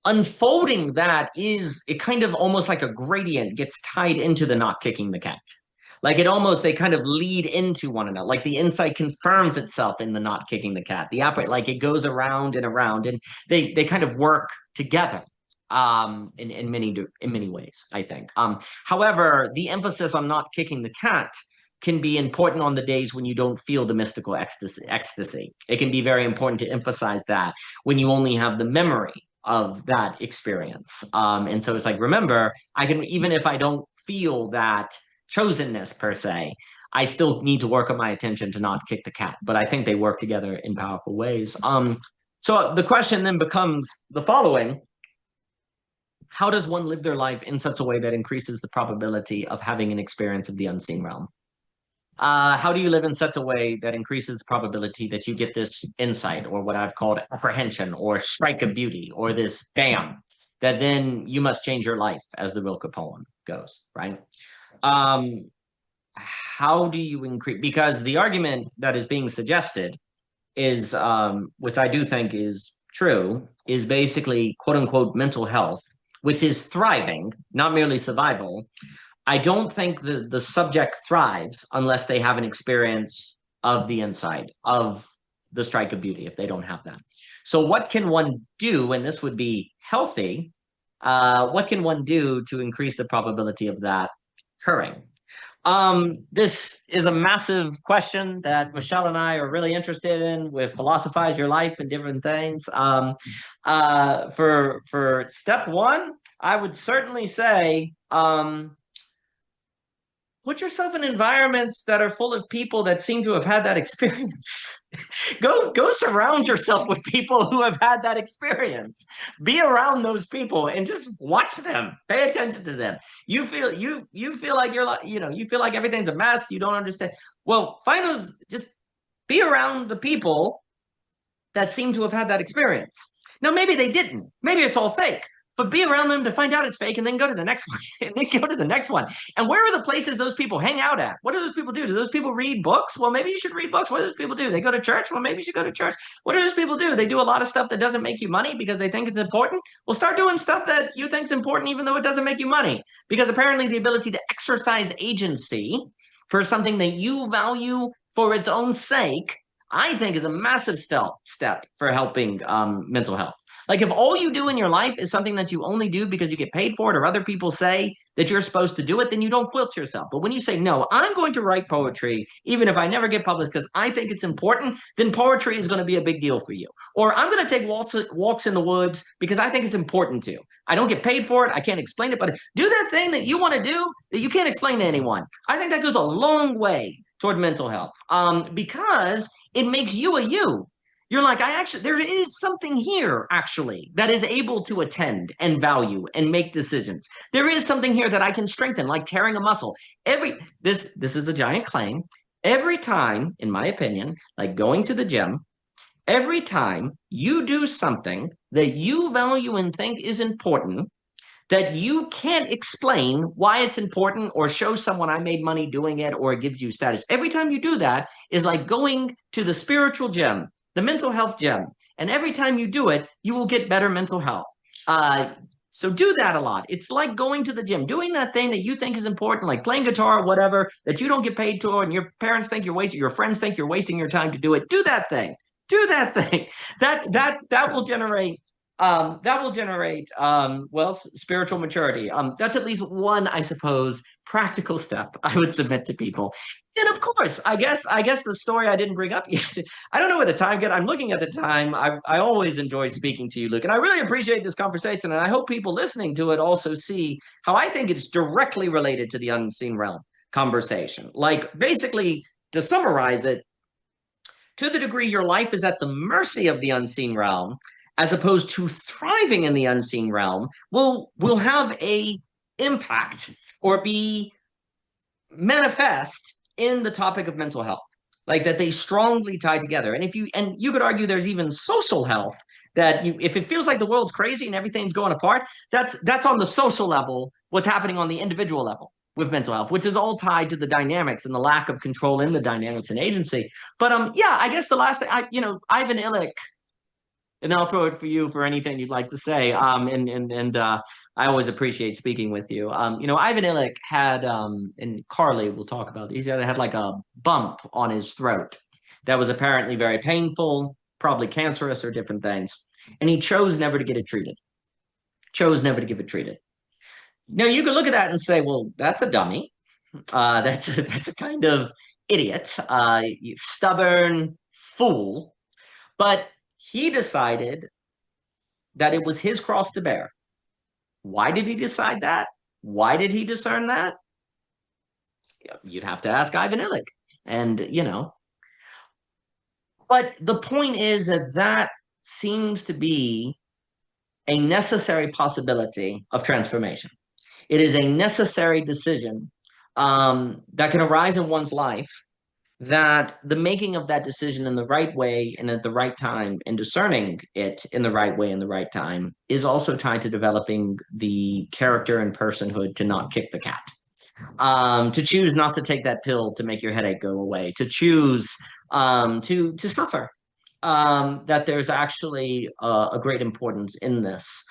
unfolding that is it kind of almost like a gradient gets tied into the not kicking the cat. Like they kind of lead into one another. Like the insight confirms itself in the not kicking the cat. Like it goes around and around, and they kind of work together in many ways, I think. However, the emphasis on not kicking the cat can be important on the days when you don't feel the mystical ecstasy. It can be very important to emphasize that when you only have the memory of that experience. And so it's like, remember, even if I don't feel that chosenness per se, I still need to work on my attention to not kick the cat. But I think they work together in powerful ways. So the question then becomes the following: how does one live their life in such a way that increases the probability of having an experience of the unseen realm? How do you live in such a way that increases the probability that you get this insight, or what I've called apprehension, or strike of beauty, or this bam, that then you must change your life, as the Rilke poem goes, right? How do you increase? Because the argument that is being suggested is, which I do think is true, is basically quote unquote mental health which is thriving, not merely survival, I don't think the subject thrives unless they have an experience of the inside, of the strike of beauty, if they don't have that. So, what can one do, and this would be healthy, what can one do to increase the probability of that occurring? This is a massive question that Michelle and I are really interested in with Philosophize Your Life and different things. For step one, I would certainly say put yourself in environments that are full of people that seem to have had that experience. Go surround yourself with people who have had that experience. Be around those people and just watch them. Pay attention to them. You feel like you're like, you feel like everything's a mess, you don't understand. Well, find those, just be around the people that seem to have had that experience. Now, maybe they didn't. Maybe it's all fake. But be around them to find out it's fake and then go to the next one. And then go to the next one. And where are the places those people hang out at? What do those people do? Do those people read books? Well, maybe you should read books. What do those people do? They go to church? Well, maybe you should go to church. What do those people do? They do a lot of stuff that doesn't make you money because they think it's important. Well, start doing stuff that you think is important even though it doesn't make you money. Because apparently the ability to exercise agency for something that you value for its own sake, I think, is a massive step for helping mental health. Like, if all you do in your life is something that you only do because you get paid for it or other people say that you're supposed to do it, then you don't quilt yourself. But when you say, no, I'm going to write poetry, even if I never get published because I think it's important, then poetry is going to be a big deal for you. Or I'm going to take walks in the woods because I think it's important to. I don't get paid for it. I can't explain it, but do that thing that you want to do that you can't explain to anyone. I think that goes a long way toward mental health because it makes you a you. You're like, there is something here actually that is able to attend and value and make decisions. There is something here that I can strengthen, like tearing a muscle. This is a giant claim. Every time, in my opinion, like going to the gym, every time you do something that you value and think is important, that you can't explain why it's important or show someone I made money doing it or it gives you status. Every time you do that is like going to the spiritual gym, the mental health gym. And every time you do it, you will get better mental health. So do that a lot. It's like going to the gym, doing that thing that you think is important, like playing guitar or whatever, that you don't get paid to, and your parents think you're wasting, your friends think you're wasting your time to do it. Do that thing. Do that thing. That will generate spiritual maturity. That's at least one, I suppose, practical step I would submit to people. And of course, I guess the story I didn't bring up yet. I don't know where the time get. I'm looking at the time. I always enjoy speaking to you, Luke, and I really appreciate this conversation. And I hope people listening to it also see how I think it's directly related to the unseen realm conversation. Like, basically, to summarize it, to the degree your life is at the mercy of the unseen realm, as opposed to thriving in the unseen realm, will have a impact or be manifest in the topic of mental health, like that they strongly tie together. And you could argue there's even social health, that if it feels like the world's crazy and everything's going apart, that's on the social level what's happening on the individual level with mental health, which is all tied to the dynamics and the lack of control in the dynamics and agency. But yeah, I guess the last thing, Ivan Illich, and then I'll throw it for you for anything you'd like to say. I always appreciate speaking with you. Ivan Illich had, and Carly will talk about these. He had like a bump on his throat that was apparently very painful, probably cancerous or different things, and he chose never to get it treated. Chose never to give it treated. Now you could look at that and say, well, that's a dummy. That's a kind of idiot, stubborn fool. But he decided that it was his cross to bear. Why did he decide that? Why did he discern that? You'd have to ask Ivan Illich. And, but the point is that seems to be a necessary possibility of transformation. It is a necessary decision that can arise in one's life, that the making of that decision in the right way and at the right time and discerning it in the right way and the right time is also tied to developing the character and personhood to not kick the cat, to choose not to take that pill to make your headache go away, to choose to suffer, that there's actually a great importance in this.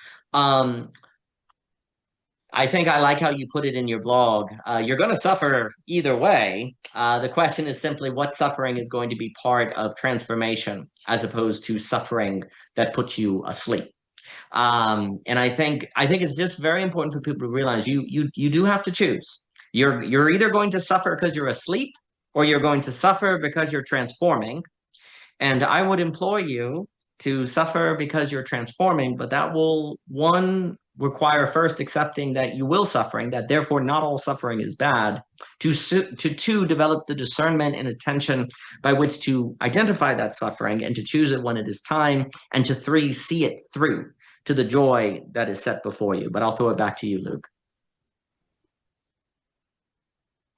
I think I like how you put it in your blog. You're going to suffer either way. The question is simply what suffering is going to be part of transformation as opposed to suffering that puts you asleep. And I think it's just very important for people to realize you do have to choose. You're either going to suffer because you're asleep, or you're going to suffer because you're transforming. And I would implore you to suffer because you're transforming, but that will, one, require first accepting that you will suffering, that therefore not all suffering is bad, to two, develop the discernment and attention by which to identify that suffering and to choose it when it is time, and to three, see it through to the joy that is set before you. But I'll throw it back to you, Luke.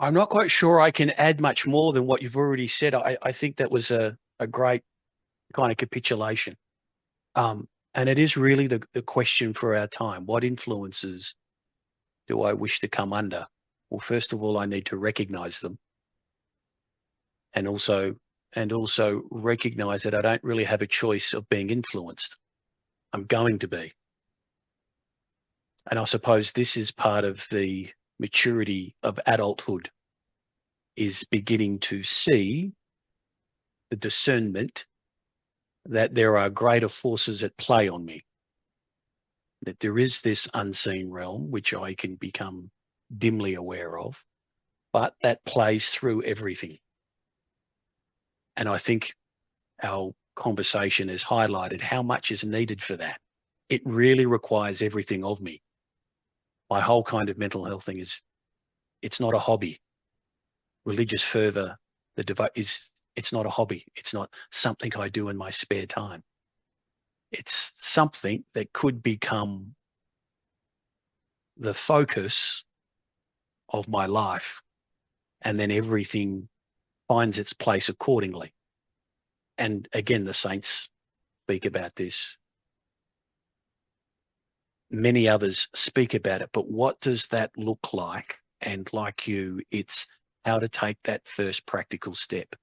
I'm not quite sure I can add much more than what you've already said. I think that was a great kind of capitulation. And it is really the question for our time. What influences do I wish to come under? Well, first of all, I need to recognize them, and also recognize that I don't really have a choice of being influenced. I'm going to be. And I suppose this is part of the maturity of adulthood, is beginning to see the discernment that there are greater forces at play on me, that there is this unseen realm which I can become dimly aware of, but that plays through everything. And I think our conversation has highlighted how much is needed for that. It really requires everything of me. My whole kind of mental health thing is, it's not a hobby. Religious fervor, it's not a hobby. It's not something I do in my spare time. It's something that could become the focus of my life, and then everything finds its place accordingly. And again, the saints speak about this. Many others speak about it, but what does that look like? And like you, it's how to take that first practical step.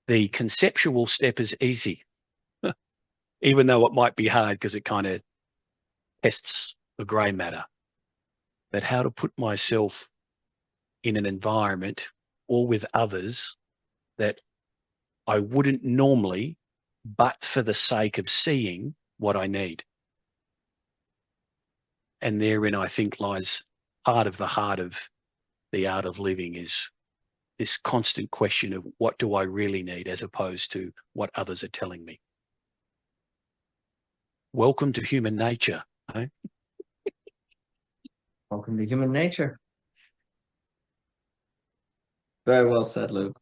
The conceptual step is easy, even though it might be hard because it kind of tests the grey matter. But how to put myself in an environment or with others that I wouldn't normally, but for the sake of seeing what I need. And therein, I think, lies part of the heart of the art of living, is this constant question of what do I really need, as opposed to what others are telling me. Welcome to human nature. Eh? Welcome to human nature. Very well said, Luke.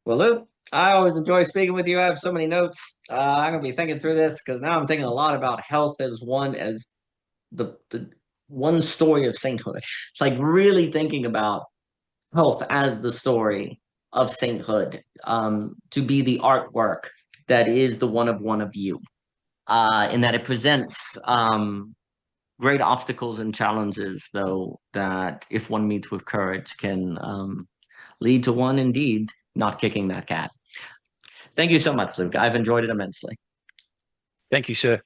Well, Luke, I always enjoy speaking with you. I have so many notes. I'm gonna be thinking through this because now I'm thinking a lot about health as the one story of sainthood. It's like really thinking about health as the story of sainthood, to be the artwork that is the one of you, in that it presents great obstacles and challenges, though, that if one meets with courage can lead to one indeed not kicking that cat. Thank you so much, Luke. I've enjoyed it immensely. Thank you, sir.